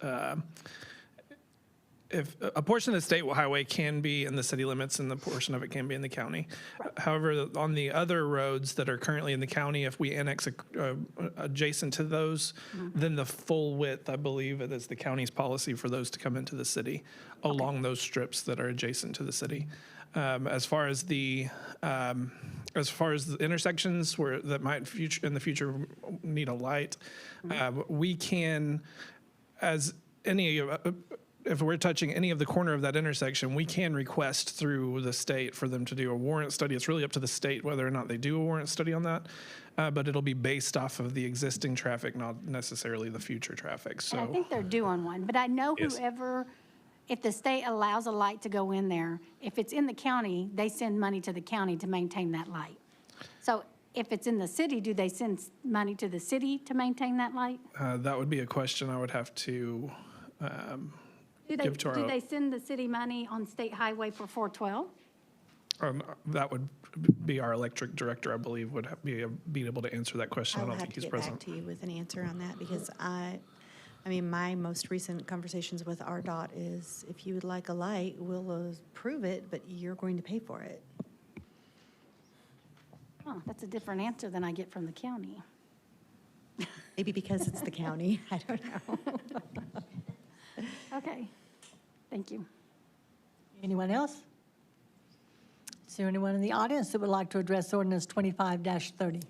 if a portion of the state highway can be in the city limits and the portion of it can be in the county. However, on the other roads that are currently in the county, if we annex adjacent to those, then the full width, I believe it is the county's policy for those to come into the city along those strips that are adjacent to the city. As far as the intersections that might in the future need a light, we can, as any, if we're touching any of the corner of that intersection, we can request through the state for them to do a warrant study. It's really up to the state whether or not they do a warrant study on that, but it'll be based off of the existing traffic, not necessarily the future traffic. So And I think they're doing one, but I know Yes. whoever, if the state allows a light to go in there, if it's in the county, they send money to the county to maintain that light. So if it's in the city, do they send money to the city to maintain that light? that would be a question I would have to give to Do our, they send the city money on State Highway for 412? that would be our electric director, I believe, would be able to answer that question. I I'll don't have think to he's get back present. to you with an answer on that, because I mean, my most recent conversations with RDOT is, if you would like a light, we'll approve it, but you're going to pay for it. Oh, that's a different answer than I get from the county. Maybe because it's the county, I don't know. Okay, thank you. Anyone else? Is there anyone in the audience that would like to address ordinance 25-30?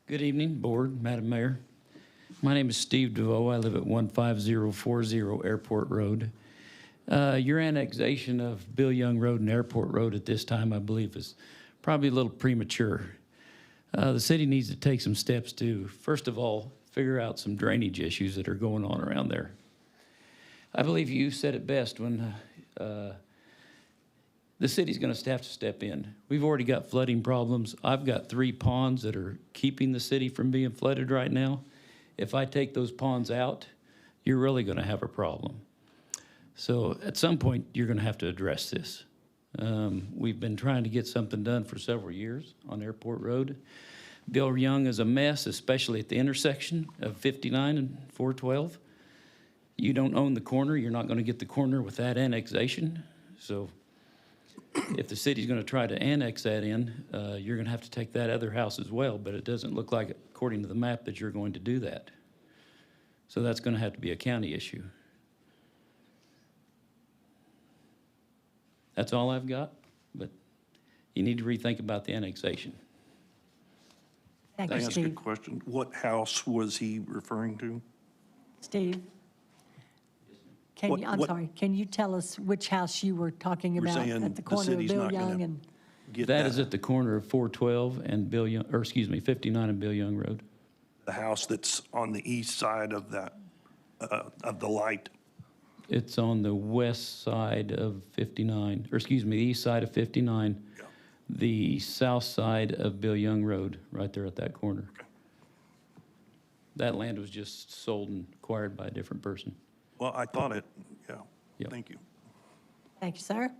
Good evening, Board, Madam Mayor. My name is Steve DeVoe. I live at 15040 Airport Road. Your annexation of Bill Young Road and Airport Road at this time, I believe, is probably a little premature. The city needs to take some steps to, first of all, figure out some drainage issues that are going on around there. I believe you said it best when the city's going to have to step in. We've already got flooding problems. I've got 3 ponds that are keeping the city from being flooded right now. If I take those ponds out, you're really going to have a problem. So at some point, you're going to have to address this. We've been trying to get something done for several years on Airport Road. Bill Young is a mess, especially at the intersection of 59 and 412. You don't own the corner. You're not going to get the corner with that annexation. So if the city's going to try to annex that in, you're going to have to take that other house as well, but it doesn't look like, according to the map, that you're going to do that. So that's going to have to be a county issue. That's all I've got, but you need to rethink about the annexation. Thank Can I you, ask a Steve. question? What house was he referring to? Steve? Can you tell us which house you were talking We're about saying at the the corner of city's Bill not gonna Young and? Get That is at the corner of 412 and 59 and Bill Young Road. the house that's on the east side of that, of the light. It's on the west side of 59, or excuse me, the east side of 59, the south side of Bill Young Road, right there at that corner. That land was just sold and acquired by a different person. Well, I thought it, yeah. Yep. Thank you. Thank you, sir.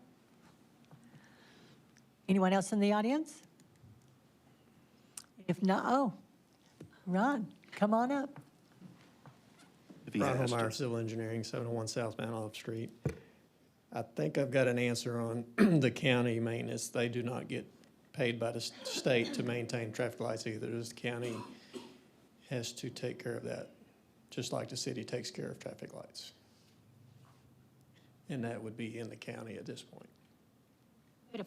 Anyone else in the audience? If not, oh, Ron, come on up. If he Ron has to. Holmeyer, Civil Engineering, 701 Southbound Olive Street. I think I've got an answer on the county maintenance. They do not get paid by the state to maintain traffic lights either. The county has to take care of that, just like the city takes care of traffic lights. And that would be in the county at this point. But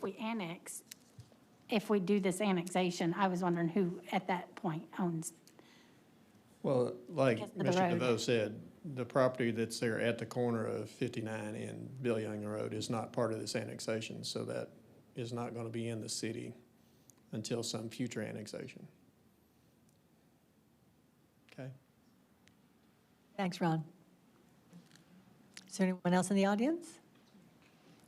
if we do this annexation, I was wondering who at that point owns. Well, like Because of the Mr. road. DeVoe said, the property that's there at the corner of 59 and Bill Young Road is not part of this annexation, so that is not going to be in the city until some future annexation. Okay? Thanks, Ron. Is there anyone else in the audience?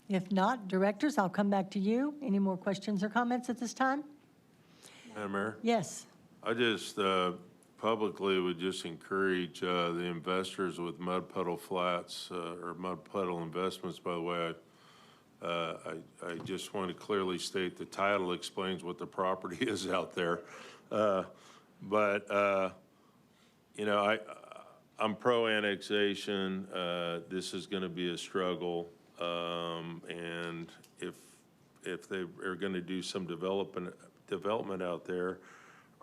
If not, directors, I'll come back to you. Any more questions or comments at this time? Madam Mayor? Yes. I just publicly would just encourage the investors with Mud Puddle Flats or Mud Puddle Investments, by the way, I just want to clearly state the title explains what the property is out there. But you know, I'm pro-annexation. This is going to be a struggle. And if they are going to do some development out there,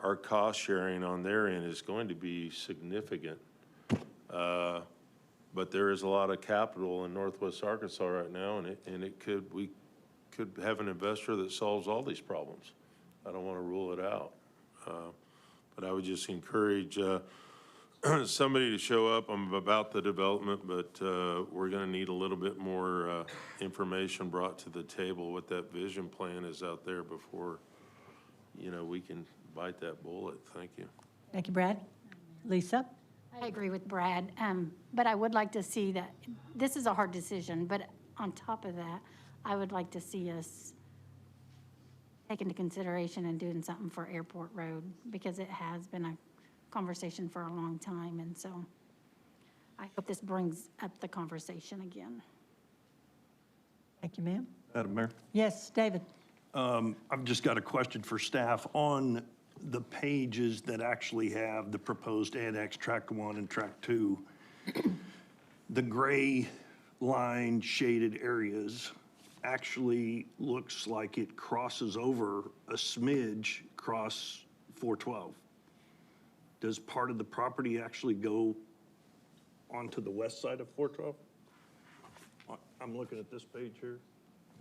our cost sharing on their end is going to be significant. But there is a lot of capital in Northwest Arkansas right now, and we could have an investor that solves all these problems. I don't want to rule it out. But I would just encourage somebody to show up. I'm about the development, but we're going to need a little bit more information brought to the table, what that vision plan is out there before, you know, we can bite that bullet. Thank you. Thank you, Brad. Lisa? I agree with Brad, but I would like to see that, this is a hard decision, but on top of that, I would like to see us take into consideration and doing something for Airport Road, because it has been a conversation for a long time, and so I hope this brings up the conversation again. Thank you, ma'am. Madam Mayor? Yes, David? I've just got a question for staff on the pages that actually have the proposed annex tract 1 and tract 2. The gray line shaded areas actually looks like it crosses over a smidge across 412. Does part of the property actually go onto the west side of 412? I'm looking at this page here.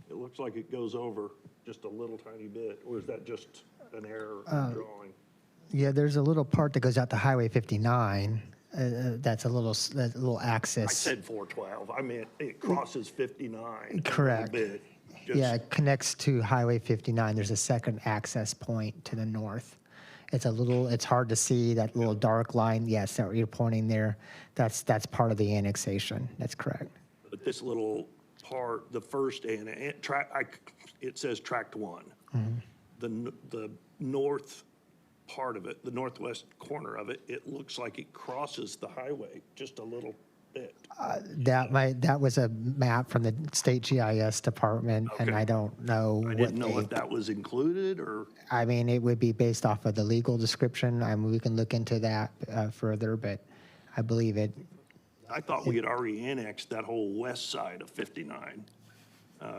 It looks like it goes over just a little tiny bit, or is that just an error in drawing? Yeah, there's a little part that goes out to Highway 59. That's a little axis. I said 412. I meant it crosses 59. Correct. A little bit. Yeah, it connects to Highway 59. There's a second access point to the north. It's hard to see that little dark line. Yes, that you're pointing there. That's part of the annexation. That's correct. But this little part, the first it says tract 1. Mm-hmm. The north part of it, the northwest corner of it, it looks like it crosses the highway just a little bit. That was a map from the state GIS department, and Okay. I don't know. I didn't know if that was included or. I mean, it would be based off of the legal description. I mean, we can look into that further, but I believe it. I thought we had already annexed that whole west side of 59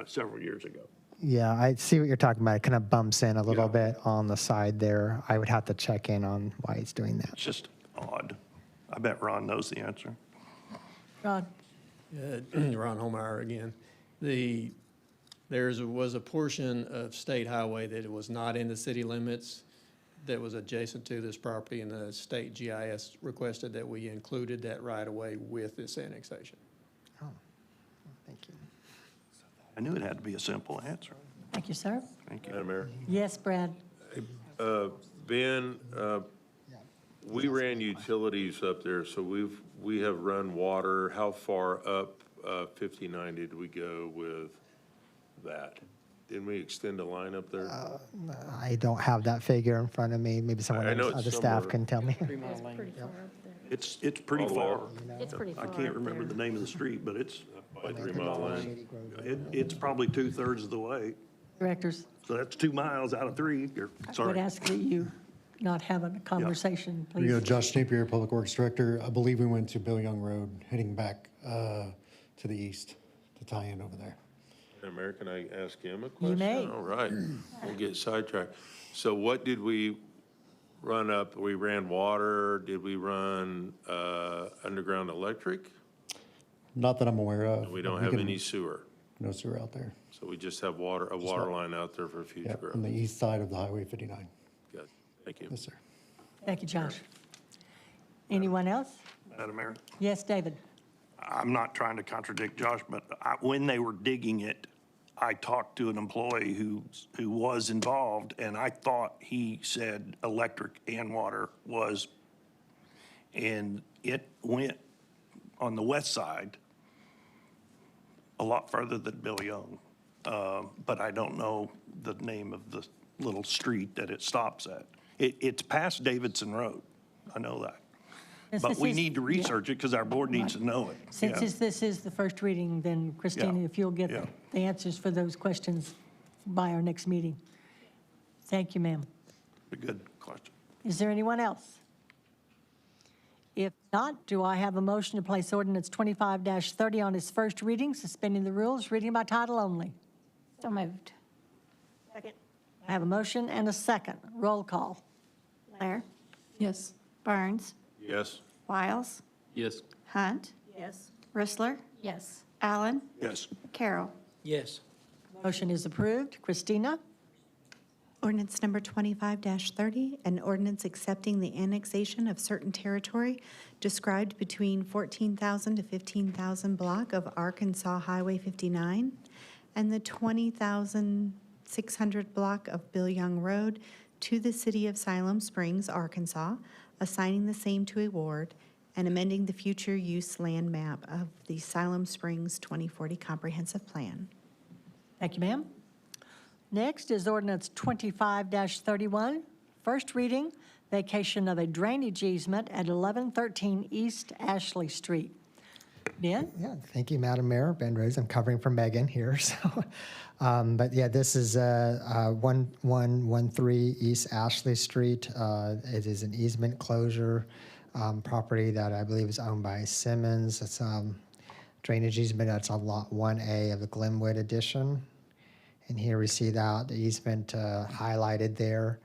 several years ago. Yeah, I see what you're talking about. It kind of bumps in a little bit on the side there. I would have to check in on why it's doing that. It's just odd. I bet Ron knows the answer. Ron? Ron Holmeyer again. There was a portion of state highway that was not in the city limits that was adjacent to this property, and the state GIS requested that we included that right of way with this annexation. Oh, thank you. I knew it had to be a simple answer. Thank you, sir. Thank you. Madam Mayor? Yes, Brad? Ben, we ran utilities up there, so we have run water. How far up 59 did we go with that? Didn't we extend a line up there? I don't have that figure in front of me. Maybe someone I know on it's the staff somewhere. can tell me. It's pretty All far. over. It's pretty far I can't up remember there. the name of the street, but it's, By 3 Mile Lane. it's probably 2/3 of the way. Directors, So that's 2 miles out of 3. I would Sorry. ask that you not have a conversation, Here you go, please. Josh Napier, Public Works Director. I believe we went to Bill Young Road, heading back to the east to tie in over there. Mayor, can I ask him a question? You may. All right, we'll get sidetracked. So what did we run up? We ran water, did we run underground electric? Not that I'm aware of. We don't We have can- any sewer, No sewer out there. so we just have water, a water line out there for future Yeah, on growth. the east side of the Highway 59. Good, thank you. Yes, sir. Thank you, Josh. Anyone else? Madam Mayor, Yes, David? I'm not trying to contradict Josh, but when they were digging it, I talked to an employee who was involved, and I thought he said electric and water was, and it went on the west side a lot further than Bill Young. But I don't know the name of the little street that it stops at. It's past Davidson Road. I know that. Since But this we is- need to yeah. research it because our board needs to know it. Since Yeah. this is the first reading, then Christina, Yeah. if you'll get Yeah. the answers for those questions by our next meeting. Thank you, ma'am. A good question. Is there anyone else? If not, do I have a motion to place ordinance 25-30 on its first reading, suspending the rules, reading by title only? So moved. I have a motion and a second. Roll call. Blair, Yes. Burns, Yes? Wiles, Yes. Hunt. Yes. Rissler, Yes. Allen, Yes. Carroll. Yes. Motion is approved. Christina? Ordinance number 25-30, an ordinance accepting the annexation of certain territory described between 14,000 to 15,000 block of Arkansas Highway 59 and the 20,600 block of Bill Young Road to the city of Siloam Springs, Arkansas, assigning the same to a ward, and amending the future use land map of the Siloam Springs 2040 Comprehensive Plan. Thank you, ma'am. Next is ordinance 25-31, first reading, vacation of a drainage easement at 1113 East Ashley Street. Ben? Yeah, thank you, Madam Mayor. Ben Rhodes, I'm covering for Megan here, so. But yeah, this is 1113 East Ashley Street. It is an easement closure property that I believe is owned by Simmons. It's drainage easement, that's on Lot 1A of the Glenwood addition. And here we see that easement highlighted there.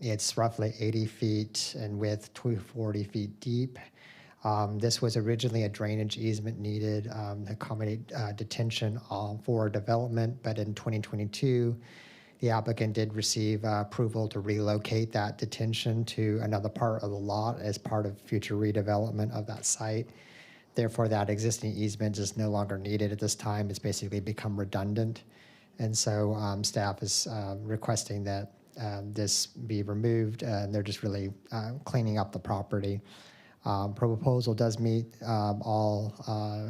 It's roughly 80 feet in width, 240 feet deep. This was originally a drainage easement needed to accommodate detention for development, but in 2022, the applicant did receive approval to relocate that detention to another part of the lot as part of future redevelopment of that site. Therefore, that existing easement is no longer needed at this time. It's basically become redundant. And so staff is requesting that this be removed, and they're just really cleaning up the property. Proposal does meet all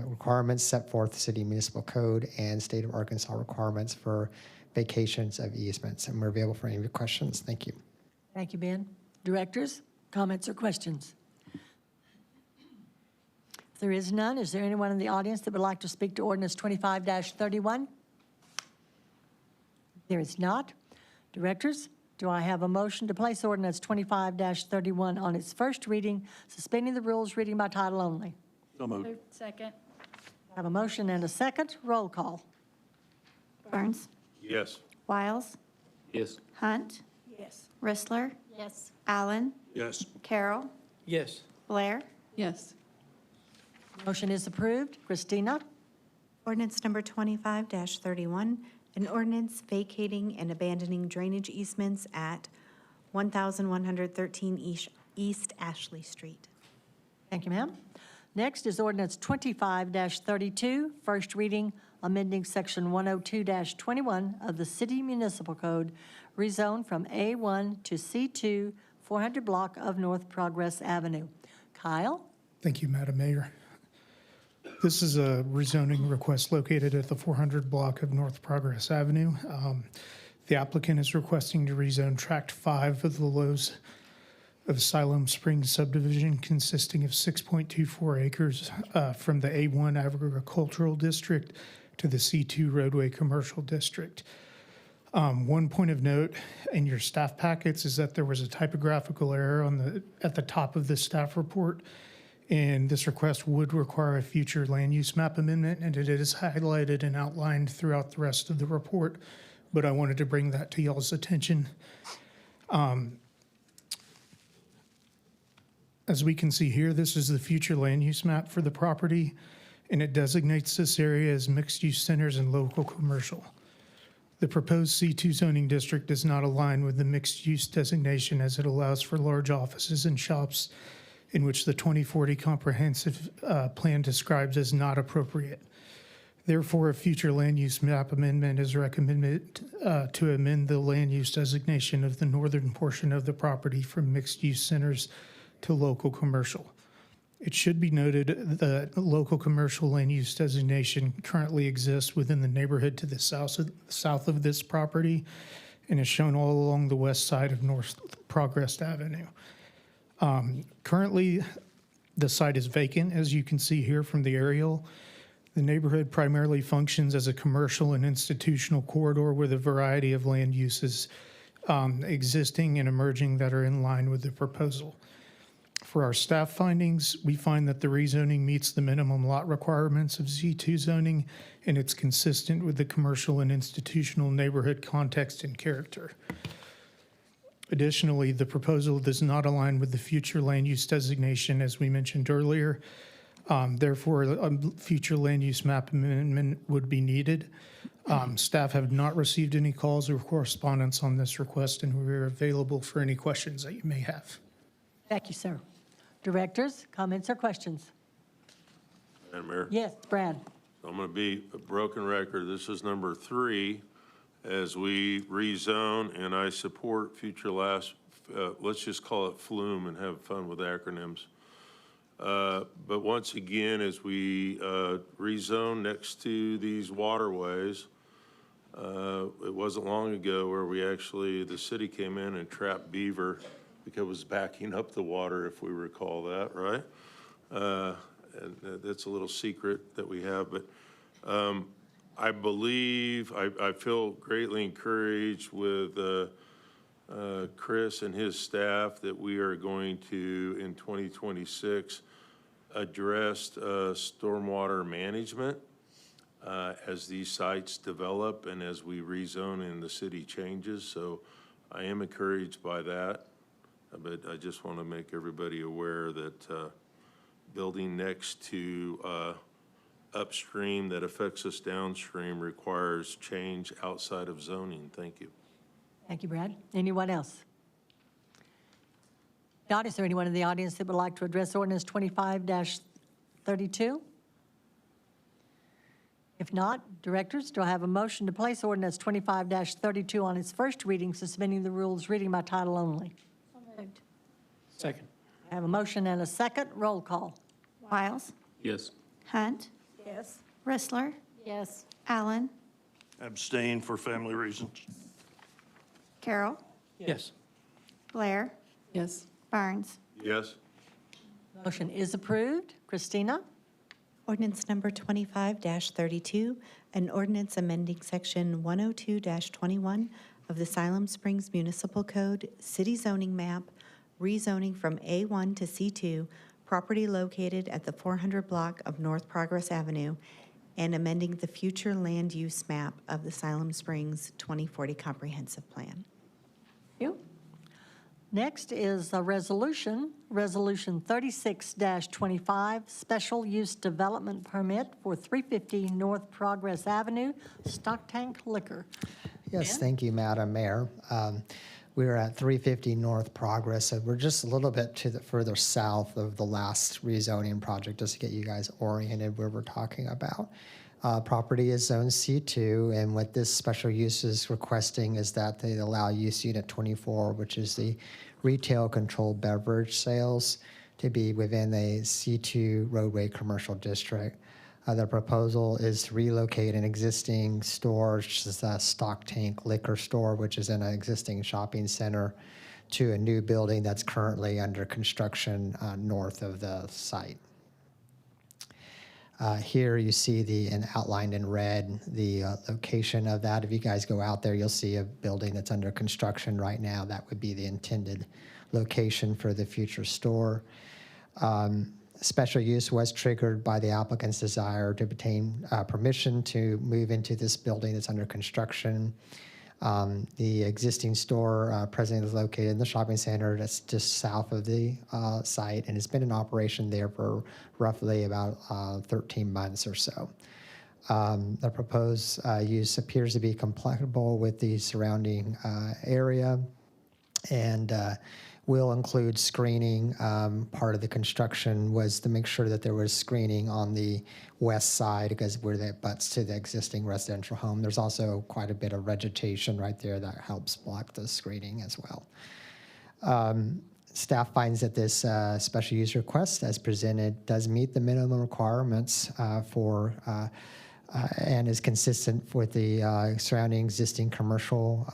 requirements set forth City Municipal Code and State of Arkansas requirements for vacations of easements. And we're available for any questions. Thank you. Thank you, Ben. Directors, comments or questions? If there is none, is there anyone in the audience that would like to speak to ordinance 25-31? There is not. Directors, do I have a motion to place ordinance 25-31 on its first reading, suspending the rules, reading by title only? So moved. Second. I have a motion and a second. Roll call. Burns, Yes. Wiles, Yes. Hunt. Yes. Rissler, Yes. Allen, Yes. Carroll, Yes. Blair. Yes. Motion is approved. Christina? Ordinance number 25-31, an ordinance vacating and abandoning drainage easements at 1113 East Ashley Street. Thank you, ma'am. Next is ordinance 25-32, first reading, amending section 102-21 of the City Municipal Code, rezone from A1 to C2, 400 block of North Progress Avenue. Kyle? Thank you, Madam Mayor. This is a rezoning request located at the 400 block of North Progress Avenue. The applicant is requesting to rezone Tract 5 of the Lowe's of Siloam Springs subdivision consisting of 6.24 acres from the A1 Agricultural District to the C2 Roadway Commercial District. One point of note in your staff packets is that there was a typographical error at the top of the staff report, and this request would require a future land use map amendment, and it is highlighted and outlined throughout the rest of the report, but I wanted to bring that to y'all's attention. As we can see here, this is the future land use map for the property, and it designates this area as mixed-use centers and local commercial. The proposed C2 zoning district does not align with the mixed-use designation as it allows for large offices and shops in which the 2040 comprehensive plan describes as not appropriate. Therefore, a future land use map amendment is recommended to amend the land use designation of the northern portion of the property from mixed-use centers to local commercial. It should be noted that local commercial land use designation currently exists within the neighborhood to the south of this property and is shown all along the west side of North Progress Avenue. Currently, the site is vacant, as you can see here from the aerial. The neighborhood primarily functions as a commercial and institutional corridor with a variety of land uses existing and emerging that are in line with the proposal. For our staff findings, we find that the rezoning meets the minimum lot requirements of Z2 zoning, and it's consistent with the commercial and institutional neighborhood context and character. Additionally, the proposal does not align with the future land use designation, as we mentioned earlier. Therefore, a future land use map amendment would be needed. Staff have not received any calls or correspondence on this request, and we're available for any questions that you may have. Thank you, sir. Directors, comments or questions? Madam Mayor? Yes, Brad. I'm going to be a broken record. This is number 3 as we rezone, and I support future let's just call it FLUME and have fun with acronyms. But once again, as we rezone next to these waterways, it wasn't long ago where the city came in and trapped beaver because it was backing up the water, if we recall that, right? And that's a little secret that we have, but I believe, I feel greatly encouraged with Chris and his staff that we are going to, in 2026, address stormwater management as these sites develop and as we rezone and the city changes. So I am encouraged by that, but I just want to make everybody aware that building next to upstream that affects us downstream requires change outside of zoning. Thank you. Thank you, Brad. Anyone else? Not, is there anyone in the audience that would like to address ordinance 25-32? If not, directors, do I have a motion to place ordinance 25-32 on its first reading, suspending the rules, reading by title only? So moved. Second. I have a motion and a second. Roll call. Wiles. Yes. Hunt. Yes. Rissler. Yes. Allen. Abstain for family reasons. Carroll. Yes. Blair. Yes. Barnes. Yes. Motion is approved. Christina? Ordinance number 25-32, an ordinance amending section 102-21 of the Siloam Springs Municipal Code, city zoning map, rezoning from A1 to C2, property located at the 400 block of North Progress Avenue, and amending the future land use map of the Siloam Springs 2040 Comprehensive Plan. You. Next is a resolution, Resolution 36-25, Special Use Development Permit for 350 North Progress Avenue, Stock Tank Liquor. Yes, Ben? thank you, Madam Mayor. We're at 350 North Progress, so we're just a little bit to the further south of the last rezoning project, just to get you guys oriented where we're talking about. Property is Zone C2, and what this special use is requesting is that they allow use unit 24, which is the retail controlled beverage sales, to be within a C2 roadway commercial district. The proposal is to relocate an existing store, which is a stock tank liquor store, which is in an existing shopping center, to a new building that's currently under construction north of the site. Here you see and outlined in red the location of that. If you guys go out there, you'll see a building that's under construction right now. That would be the intended location for the future store. Special use was triggered by the applicant's desire to obtain permission to move into this building that's under construction. The existing store presently is located in the shopping center that's just south of the site, and it's been in operation there for roughly about 13 months or so. The proposed use appears to be compatible with the surrounding area and will include screening. Part of the construction was to make sure that there was screening on the west side because where that butts to the existing residential home. There's also quite a bit of vegetation right there that helps block the screening as well. Staff finds that this special use request as presented does meet the minimum requirements and is consistent with the surrounding existing commercial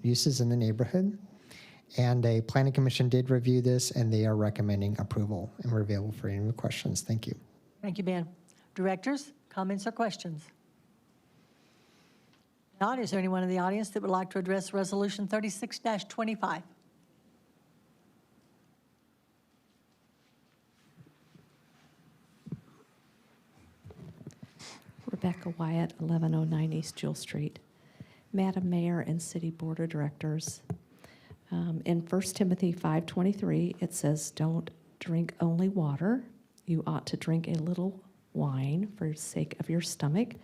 uses in the neighborhood. And a planning commission did review this, and they are recommending approval, and we're available for any questions. Thank you. Thank you, Ben. Directors, comments or questions? Not, is there anyone in the audience that would like to address Resolution 36-25? Rebecca Wyatt, 1109 East Jewel Street. Madam Mayor and City Board of Directors, in 1 Timothy 5:23, it says, "Don't drink only water. You ought to drink a little wine for the sake of your stomach,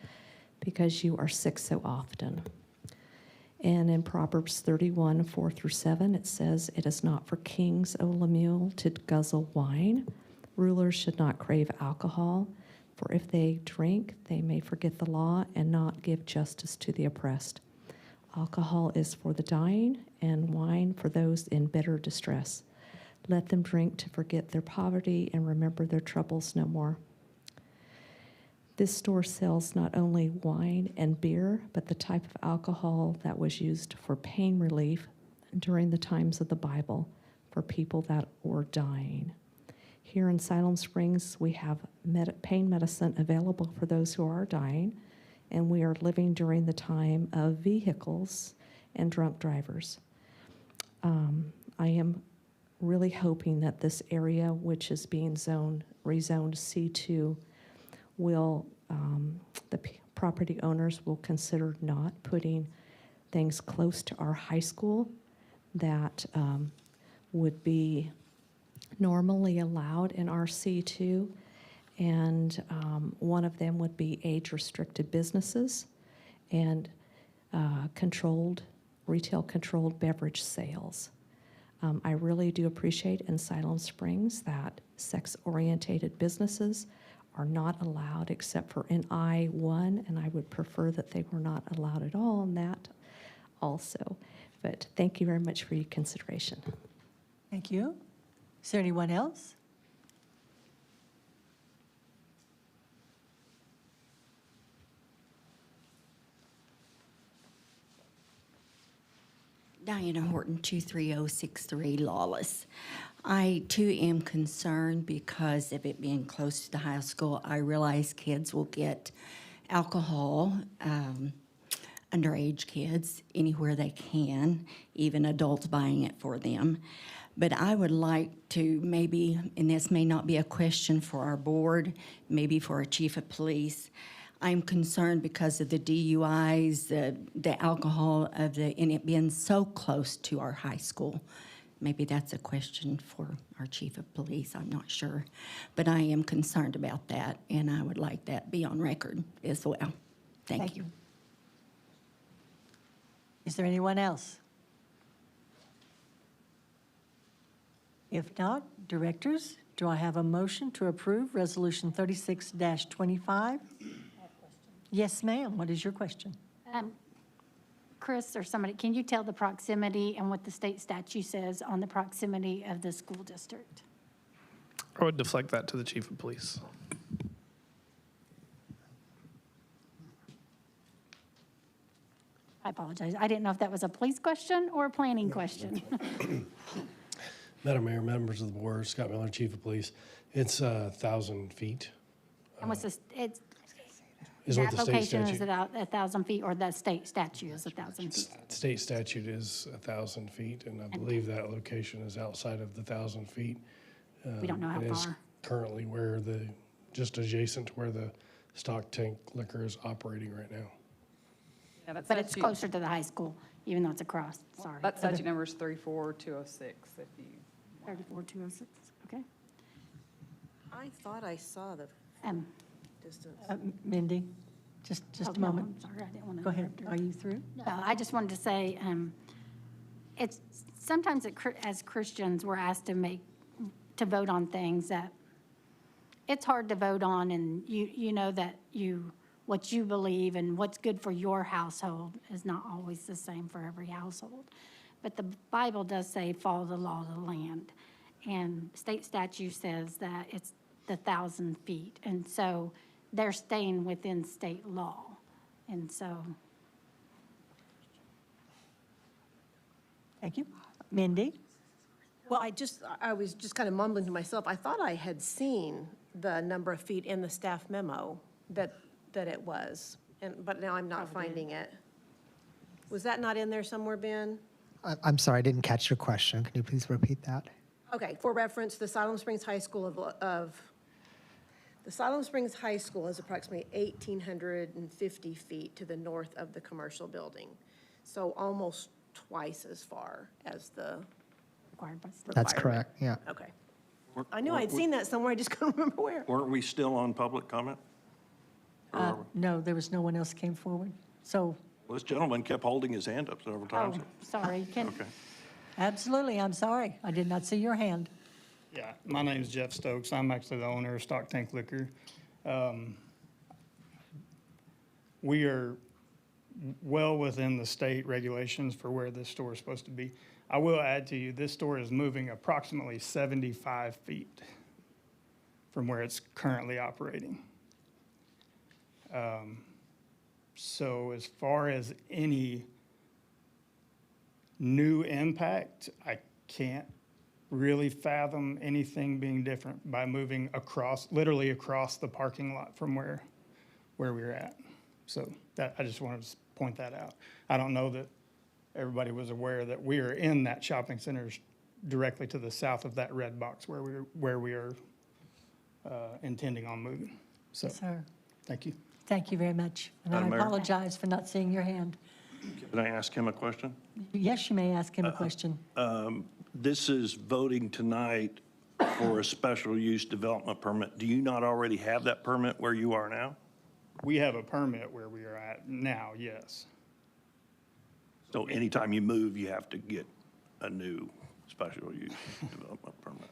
because you are sick so often." And in Proverbs 31:4-7, it says, "It is not for kings, O Lemuel, to guzzle wine. Rulers should not crave alcohol, for if they drink, they may forget the law and not give justice to the oppressed. Alcohol is for the dying, and wine for those in bitter distress. Let them drink to forget their poverty and remember their troubles no more." This store sells not only wine and beer, but the type of alcohol that was used for pain relief during the times of the Bible for people that were dying. Here in Siloam Springs, we have pain medicine available for those who are dying, and we are living during the time of vehicles and drunk drivers. I am really hoping that this area, which is being rezoned C2, will, property owners will consider not putting things close to our high school that would be normally allowed in our C2. And one of them would be age-restricted businesses and retail-controlled beverage sales. I really do appreciate in Siloam Springs that sex-orientated businesses are not allowed except for in I-1, and I would prefer that they were not allowed at all in that also. But thank you very much for your consideration. Thank you. Is there anyone else? Diana Horton, 23063 Lawless. I too am concerned because of it being close to the high school. I realize kids will get alcohol, underage kids, anywhere they can, even adults buying it for them. But I would like to maybe, and this may not be a question for our board, maybe for our chief of police, I'm concerned because of the DUIs, the alcohol, and it being so close to our high school. Maybe that's a question for our chief of police, I'm not sure. But I am concerned about that, and I would like that be on record as well. Thank you. Is there anyone else? If not, directors, do I have a motion to approve Resolution 36-25? Yes, ma'am. What is your question? Chris or somebody, can you tell the proximity and what the state statute says on the proximity of the school district? I would deflect that to the chief of police. I apologize. I didn't know if that was a police question or a planning question. Madam Mayor, members of the board, Scott Miller, Chief of Police. It's 1,000 feet. And what's this, it's, Is the what the state application is statute. about 1,000 feet, or the state statute is 1,000 feet? State statute is 1,000 feet, and I believe that location is outside of the 1,000 feet. We don't know how It is far. currently where just adjacent to where the stock tank liquor is operating right now. Yeah, that But it's statute- closer to the high school, even though it's across, sorry. That statute number is 34206, if you. 34206, okay. I thought I saw the distance. Mindy, just Oh, a no, moment. I'm sorry, I didn't want to. Go ahead. Are you through? No, I just wanted to say, it's, sometimes as Christians, we're asked to vote on things that it's hard to vote on, and you know that what you believe and what's good for your household is not always the same for every household. But the Bible does say, follow the law of the land. And state statute says that it's the 1,000 feet. And so they're staying within state law. And so, Thank you. Mindy? Well, I was just kind of mumbling to myself. I thought I had seen the number of feet in the staff memo that it was, but now I'm not finding it. Was that not in there somewhere, Ben? I'm sorry, I didn't catch your question. Can you please repeat that? Okay, for reference, the Siloam Springs High School the Siloam Springs High School is approximately 1,850 feet to the north of the commercial building. So almost twice as far as the required by state. That's requirement. correct, yeah. Okay. I knew I'd seen that somewhere, I just couldn't remember where. Weren't we still on public comment? No, there was no one else came forward. So, Well, this gentleman kept holding his hand up several times. oh, sorry, Okay. absolutely, I'm sorry. I did not see your hand. Yeah, my name's Jeff Stokes. I'm actually the owner of Stock Tank Liquor. We are well within the state regulations for where this store is supposed to be. I will add to you, this store is moving approximately 75 feet from where it's currently operating. So as far as any new impact, I can't really fathom anything being different by moving literally across the parking lot from where we're at. So that, I just wanted to point that out. I don't know that everybody was aware that we are in that shopping center directly to the south of that red box where we are intending on moving. So, Sir, thank you. thank you very much. And I Madam Mayor? apologize for not seeing your hand. Can I ask him a question? Yes, you may ask him a question. This is voting tonight for a special use development permit. Do you not already have that permit where you are now? We have a permit where we are at now, yes. So anytime you move, you have to get a new special use development permit,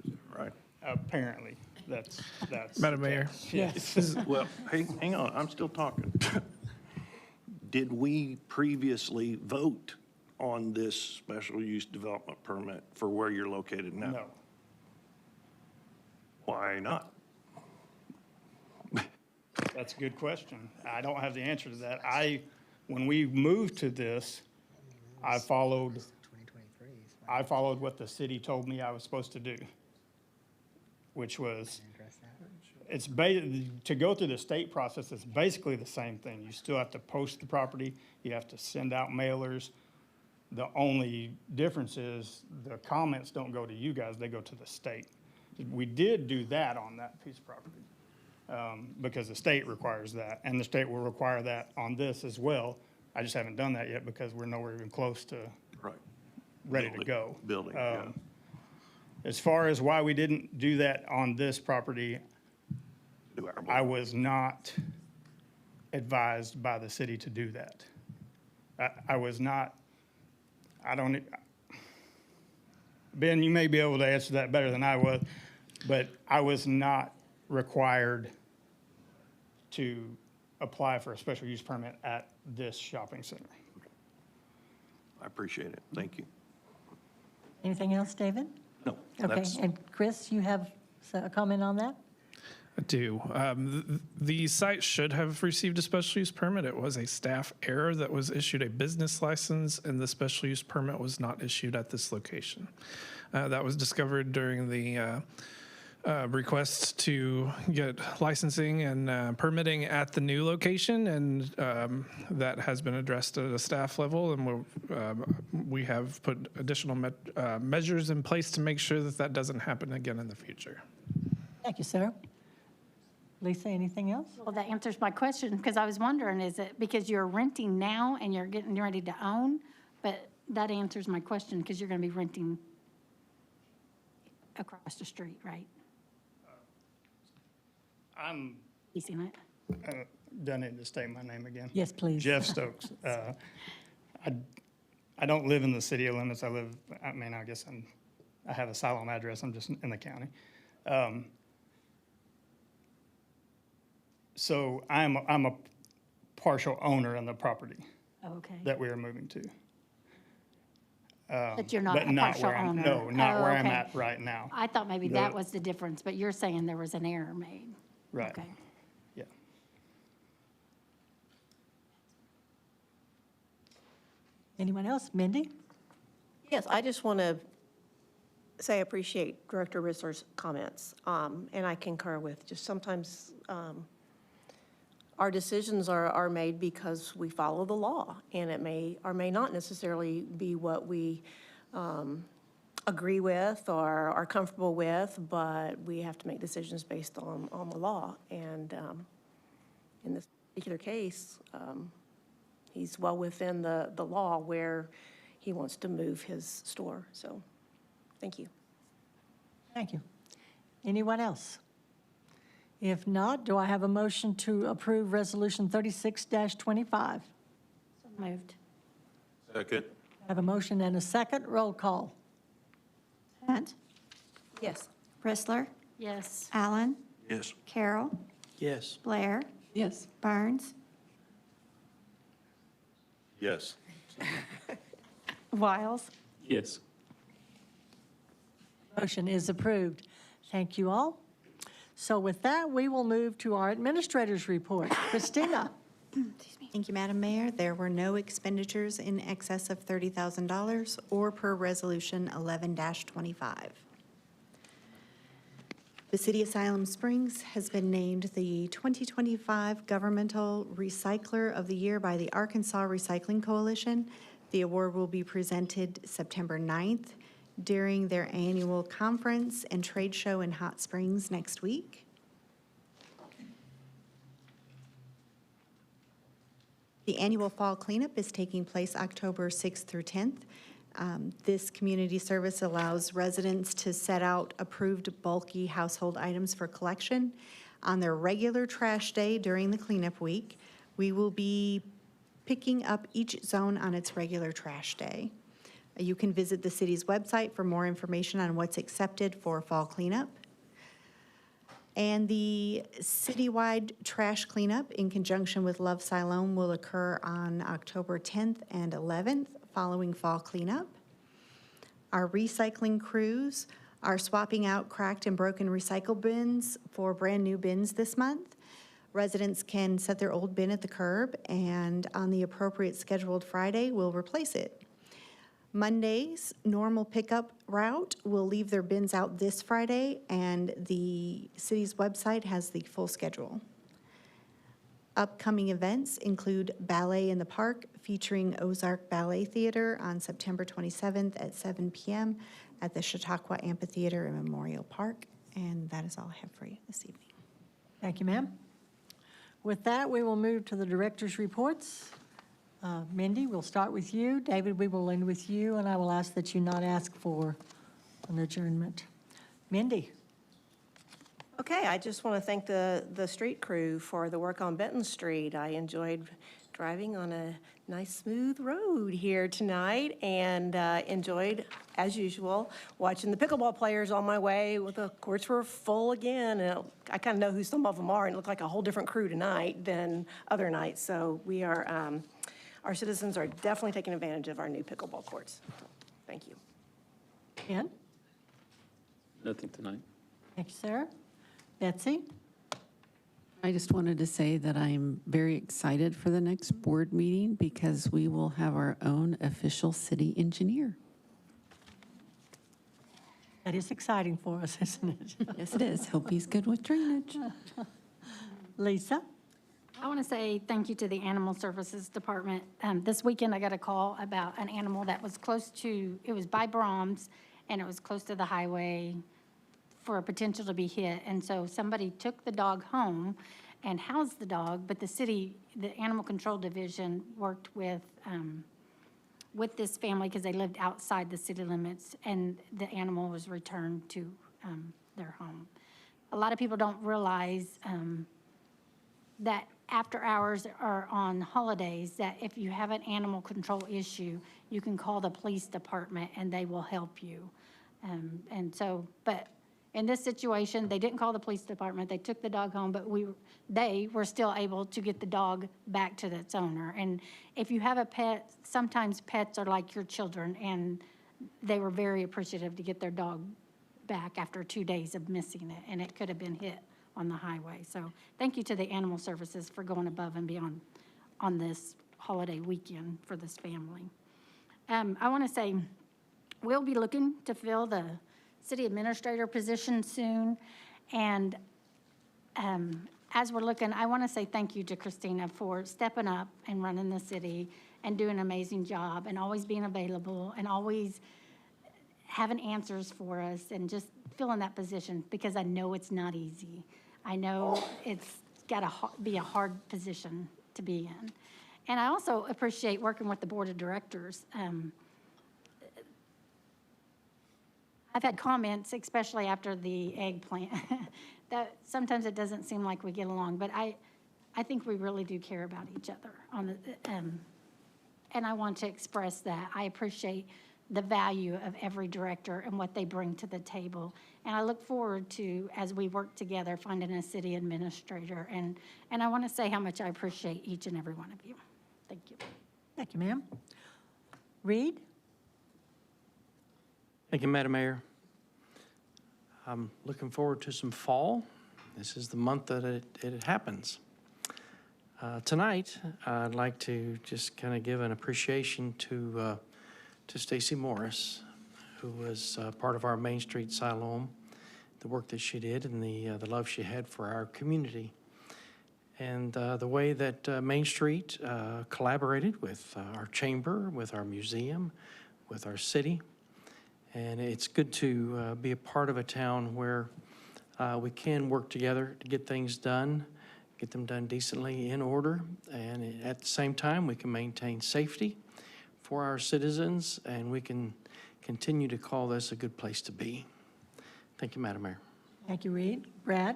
is that right? Apparently, that's. Madam Mayor. Yes. Well, hang on, I'm still talking. Did we previously vote on this special use development permit for where you're located now? No. Why not? That's a good question. I don't have the answer to that. When we moved to this, I followed what the city told me I was supposed to do, which was, to go through the state process, it's basically the same thing. You still have to post the property, you have to send out mailers. The only difference is the comments don't go to you guys, they go to the state. We did do that on that piece of property. Because the state requires that, and the state will require that on this as well. I just haven't done that yet because we're nowhere even close to ready to go. Building, yeah. As far as why we didn't do that on this property, I was not advised by the city to do that. I was not, Ben, you may be able to answer that better than I was, but I was not required to apply for a special use permit at this shopping center. I appreciate it, thank you. Anything else, David? No. Okay, that's- and Chris, you have a comment on that? I do. The site should have received a special use permit. It was a staff error that was issued a business license, and the special use permit was not issued at this location. That was discovered during the request to get licensing and permitting at the new location, and that has been addressed at a staff level, and we have put additional measures in place to make sure that that doesn't happen again in the future. Thank you, Sarah. Lisa, anything else? Well, that answers my question, because I was wondering, is it because you're renting now and you're getting ready to own? But that answers my question, because you're going to be renting across the street, right? I'm, You seen it? do I need to state my name again? Yes, please. Jeff Stokes. I don't live in the city limits. I guess I have a Siloam address. I'm just in the county. So I'm a partial owner in the property Oh, okay. that we are moving to. But you're not But a partial where I'm- owner? No, not Oh, where I'm okay. at right now. I thought maybe The- that was the difference, but you're saying there was an error made. Right. Okay. Yeah. Anyone else? Mindy? Yes, I just want to say I appreciate Director Ritzler's comments, and I concur with, just sometimes our decisions are made because we follow the law, and it may or may not necessarily be what we agree with or are comfortable with, but we have to make decisions based on the law. And in this particular case, he's well within the law where he wants to move his store. So, thank you. Thank you. Anyone else? If not, do I have a motion to approve Resolution 36-25? Moved. Second. I have a motion and a second. Roll call. Hunt, Yes. Bristler, Yes. Allen, Yes. Carroll, Yes. Blair, Yes. Burns, Yes. Wiles. Yes. Motion is approved. Thank you all. So with that, we will move to our administrator's report. Christina? Thank you, Madam Mayor. There were no expenditures in excess of $30,000 or per Resolution 11-25. The City of Siloam Springs has been named the 2025 Governmental Recycler of the Year by the Arkansas Recycling Coalition. The award will be presented September 9th during their annual conference and trade show in Hot Springs next week. The annual fall cleanup is taking place October 6th through 10th. This community service allows residents to set out approved bulky household items for collection. On their regular trash day during the cleanup week, we will be picking up each zone on its regular trash day. You can visit the city's website for more information on what's accepted for fall cleanup. And the citywide trash cleanup in conjunction with Love Siloam will occur on October 10th and 11th following fall cleanup. Our recycling crews are swapping out cracked and broken recycle bins for brand-new bins this month. Residents can set their old bin at the curb, and on the appropriate scheduled Friday, we'll replace it. Monday's normal pickup route will leave their bins out this Friday, and the city's website has the full schedule. Upcoming events include Ballet in the Park featuring Ozark Ballet Theater on September 27th at 7 p.m. at the Chautauqua Amphitheater in Memorial Park. And that is all I have for you this evening. Thank you, ma'am. With that, we will move to the director's reports. Mindy, we'll start with you. David, we will end with you, and I will ask that you not ask for an adjournment. Mindy? Okay, I just want to thank the street crew for the work on Benton Street. I enjoyed driving on a nice, smooth road here tonight, and enjoyed, as usual, watching the pickleball players on my way. The courts were full again, and I kind of know who some of them are, and it looked like a whole different crew tonight than other nights. So we are, our citizens are definitely taking advantage of our new pickleball courts. Thank you. Ken? Nothing tonight. Thank you, Sarah. Betsy? I just wanted to say that I'm very excited for the next board meeting because we will have our own official city engineer. That is exciting for us, isn't it? Yes, it is. Hope he's good with drainage. Lisa? I want to say thank you to the Animal Services Department. This weekend, I got a call about an animal that was close to, it was by Brahms, and it was close to the highway for a potential to be hit. And so somebody took the dog home and housed the dog, but the city, the Animal Control Division worked with this family because they lived outside the city limits, and the animal was returned to their home. A lot of people don't realize that after hours or on holidays, that if you have an animal control issue, you can call the police department and they will help you. And so, but in this situation, they didn't call the police department. They took the dog home, but they were still able to get the dog back to its owner. And if you have a pet, sometimes pets are like your children, and they were very appreciative to get their dog back after 2 days of missing it, and it could have been hit on the highway. So thank you to the Animal Services for going above and beyond on this holiday weekend for this family. I want to say we'll be looking to fill the city administrator position soon. And as we're looking, I want to say thank you to Christina for stepping up and running the city and doing an amazing job and always being available and always having answers for us and just filling that position, because I know it's not easy. I know it's got to be a hard position to be in. And I also appreciate working with the board of directors. I've had comments, especially after the eggplant, that sometimes it doesn't seem like we get along, but I think we really do care about each other on the, and I want to express that. I appreciate the value of every director and what they bring to the table. And I look forward to, as we work together, finding a city administrator. And I want to say how much I appreciate each and every one of you. Thank you. Thank you, ma'am. Reed? Thank you, Madam Mayor. I'm looking forward to some fall. This is the month that it happens. Tonight, I'd like to just kind of give an appreciation to Stacy Morris, who was part of our Main Street Siloam, the work that she did and the love she had for our community. And the way that Main Street collaborated with our chamber, with our museum, with our city. And it's good to be a part of a town where we can work together to get things done, get them done decently, in order, and at the same time, we can maintain safety for our citizens, and we can continue to call this a good place to be. Thank you, Madam Mayor. Thank you, Reed. Brad?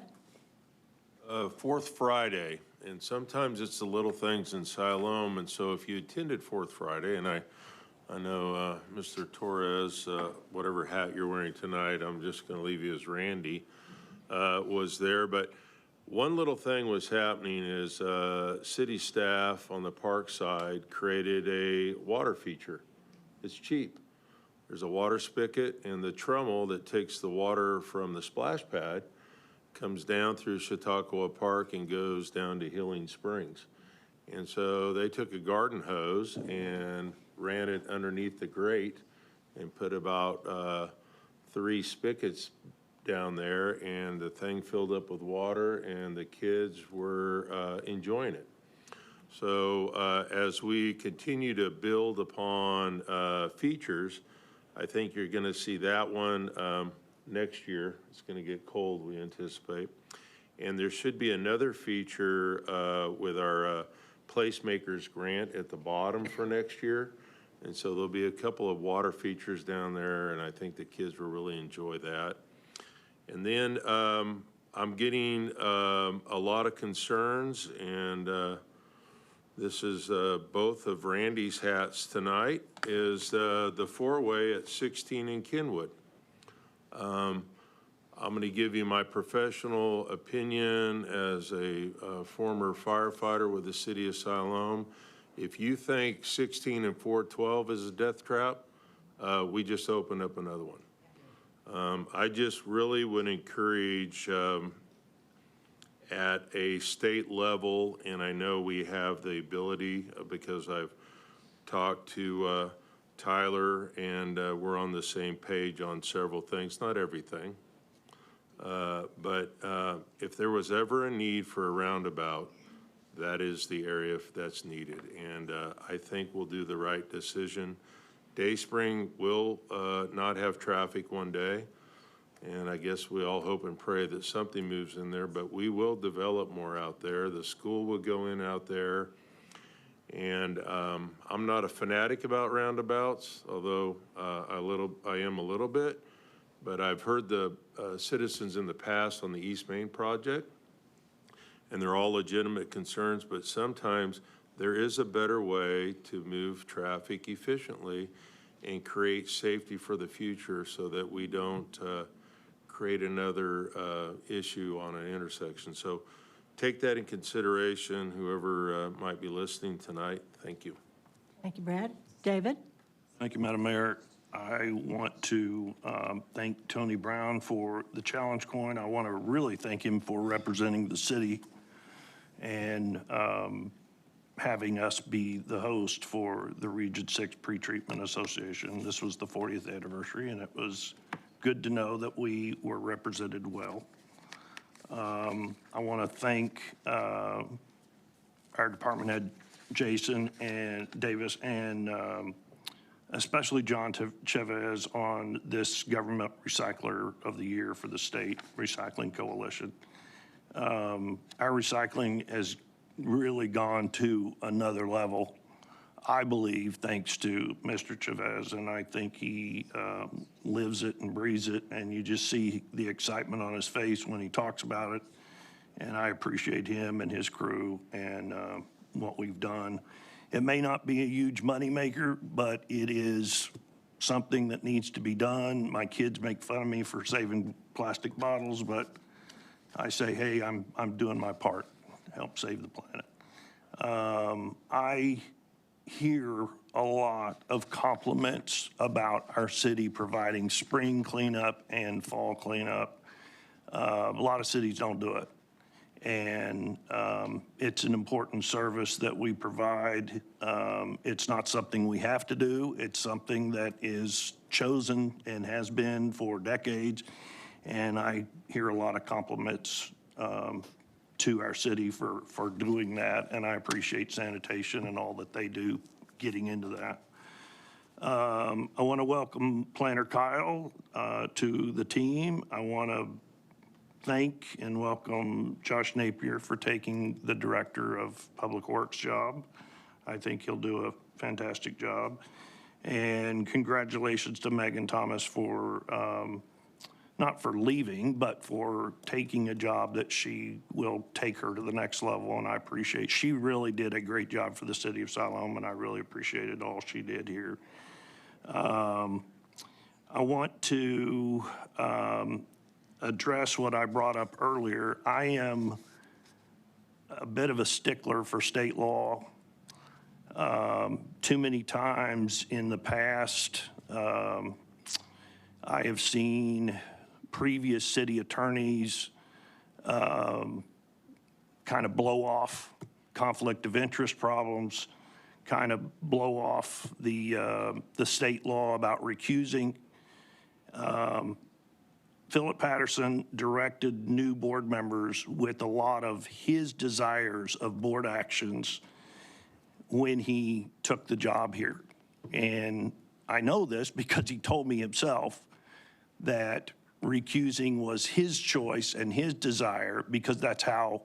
Fourth Friday, and sometimes it's the little things in Siloam, and so if you attended Fourth Friday, and I know Mr. Torres, whatever hat you're wearing tonight, I'm just going to leave you as Randy, was there. But one little thing was happening is city staff on the park side created a water feature. It's cheap. There's a water spigot, and the trommel that takes the water from the splash pad comes down through Chautauqua Park and goes down to Healing Springs. And so they took a garden hose and ran it underneath the grate and put about 3 spigots down there, and the thing filled up with water, and the kids were enjoying it. So as we continue to build upon features, I think you're going to see that one next year. It's going to get cold, we anticipate. And there should be another feature with our Placemakers grant at the bottom for next year. And so there'll be a couple of water features down there, and I think the kids will really enjoy that. And then I'm getting a lot of concerns, and this is both of Randy's hats tonight, is the four-way at 16 in Kenwood. I'm going to give you my professional opinion as a former firefighter with the city of Siloam. If you think 16 and 412 is a death trap, we just opened up another one. I just really would encourage at a state level, and I know we have the ability, because I've talked to Tyler, and we're on the same page on several things, not everything. But if there was ever a need for a roundabout, that is the area that's needed. And I think we'll do the right decision. Dayspring will not have traffic one day. And I guess we all hope and pray that something moves in there, but we will develop more out there. The school will go in out there. And I'm not a fanatic about roundabouts, although I am a little bit. But I've heard the citizens in the past on the East Main project, and they're all legitimate concerns, but sometimes there is a better way to move traffic efficiently and create safety for the future so that we don't create another issue on an intersection. So take that in consideration, whoever might be listening tonight. Thank you. Thank you, Brad. David? Thank you, Madam Mayor. I want to thank Tony Brown for the challenge coin. I want to really thank him for representing the city and having us be the host for the Region 6 Pretreatment Association. This was the 40th anniversary, and it was good to know that we were represented well. I want to thank our department head, Jason and Davis, and especially John Chavez on this Government Recycler of the Year for the State Recycling Coalition. Our recycling has really gone to another level, I believe, thanks to Mr. Chavez, and I think he lives it and breathes it, and you just see the excitement on his face when he talks about it, and I appreciate him and his crew and what we've done. It may not be a huge moneymaker, but it is something that needs to be done. My kids make fun of me for saving plastic bottles, but I say, hey, I'm doing my part to help save the planet. I hear a lot of compliments about our city providing spring cleanup and fall cleanup. A lot of cities don't do it. And it's an important service that we provide. It's not something we have to do. It's something that is chosen and has been for decades. And I hear a lot of compliments to our city for doing that. And I appreciate sanitation and all that they do getting into that. I want to welcome Planner Kyle to the team. I want to thank and welcome Josh Napier for taking the Director of Public Works job. I think he'll do a fantastic job. And congratulations to Megan Thomas for, not for leaving, but for taking a job that she will take her to the next level, and I appreciate. She really did a great job for the city of Siloam, and I really appreciated all she did here. I want to address what I brought up earlier. I am a bit of a stickler for state law. Too many times in the past, I have seen previous city attorneys kind of blow off conflict of interest problems, kind of blow off the state law about recusing. Philip Patterson directed new board members with a lot of his desires of board actions when he took the job here. And I know this because he told me himself that recusing was his choice and his desire because that's how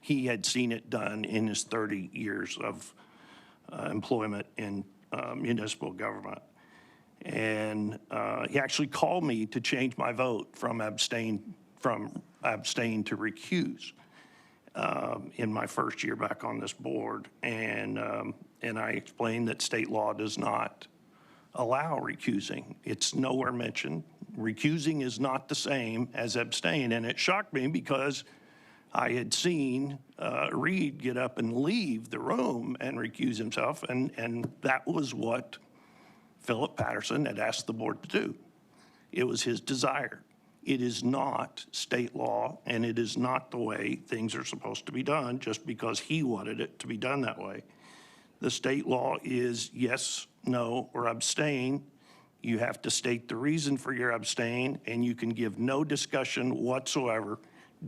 he had seen it done in his 30 years of employment in municipal government. And he actually called me to change my vote from abstain to recuse in my first year back on this board. And I explained that state law does not allow recusing. It's nowhere mentioned. Recusing is not the same as abstain. And it shocked me because I had seen Reed get up and leave the room and recuse himself. And that was what Philip Patterson had asked the board to do. It was his desire. It is not state law, and it is not the way things are supposed to be done just because he wanted it to be done that way. The state law is yes, no, or abstain. You have to state the reason for your abstain, and you can give no discussion whatsoever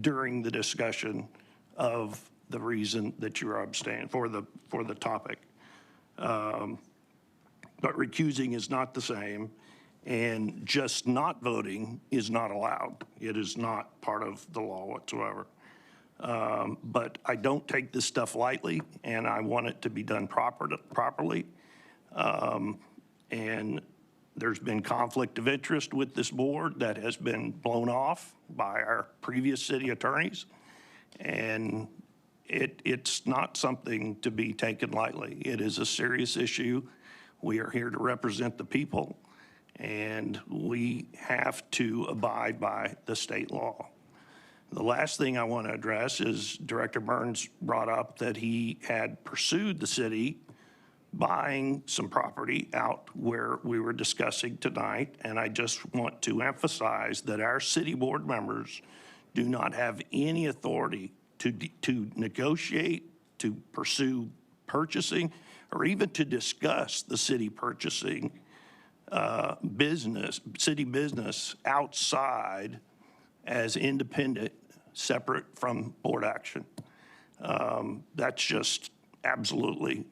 during the discussion of the reason that you're abstaining for the topic. But recusing is not the same, and just not voting is not allowed. It is not part of the law whatsoever. But I don't take this stuff lightly, and I want it to be done properly. And there's been conflict of interest with this board that has been blown off by our previous city attorneys. And it's not something to be taken lightly. It is a serious issue. We are here to represent the people, and we have to abide by the state law. The last thing I want to address is Director Burns brought up that he had pursued the city buying some property out where we were discussing tonight, and I just want to emphasize that our city board members do not have any authority to negotiate, to pursue purchasing, or even to discuss the city purchasing city business outside as independent, separate from board action. That's just absolutely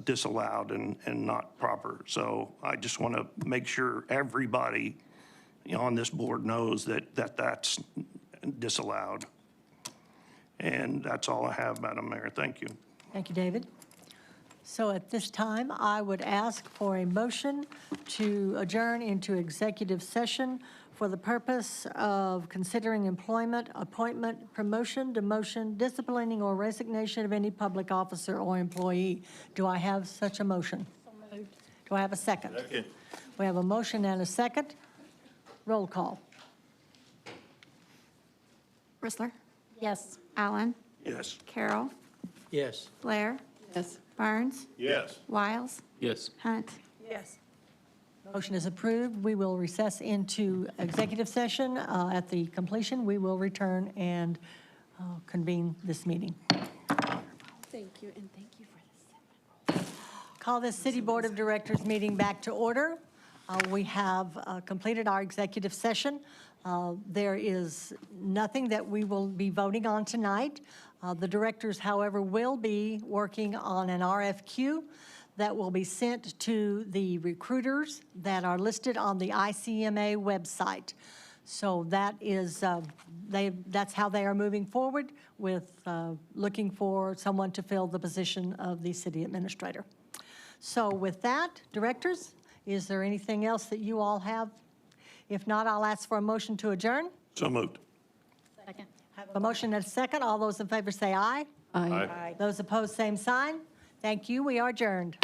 disallowed and not proper. So I just want to make sure everybody on this board knows that that's disallowed. And that's all I have, Madam Mayor. Thank you. Thank you, David. So at this time, I would ask for a motion to adjourn into executive session for the purpose of considering employment, appointment, promotion, demotion, disciplining, or resignation of any public officer or employee. Do I have such a motion? So moved. Do I have a second? Second. We have a motion and a second. Roll call. Bristler? Yes. Allen? Yes. Carroll? Yes. Blair? Yes. Burns? Yes. Wiles? Yes. Hunt? Yes. Motion is approved. We will recess into executive session. At the completion, we will return and convene this meeting. Thank you, and thank you for this. Call this City Board of Directors meeting back to order. We have completed our executive session. There is nothing that we will be voting on tonight. The directors, however, will be working on an RFQ that will be sent to the recruiters that are listed on the ICMA website. So that is, that's how they are moving forward with looking for someone to fill the position of the city administrator. So with that, directors, is there anything else that you all have? If not, I'll ask for a motion to adjourn. So moved. Second. Have a motion and a second. All those in favor say aye. Aye. Aye. Those opposed, same sign. Thank you. We are adjourned.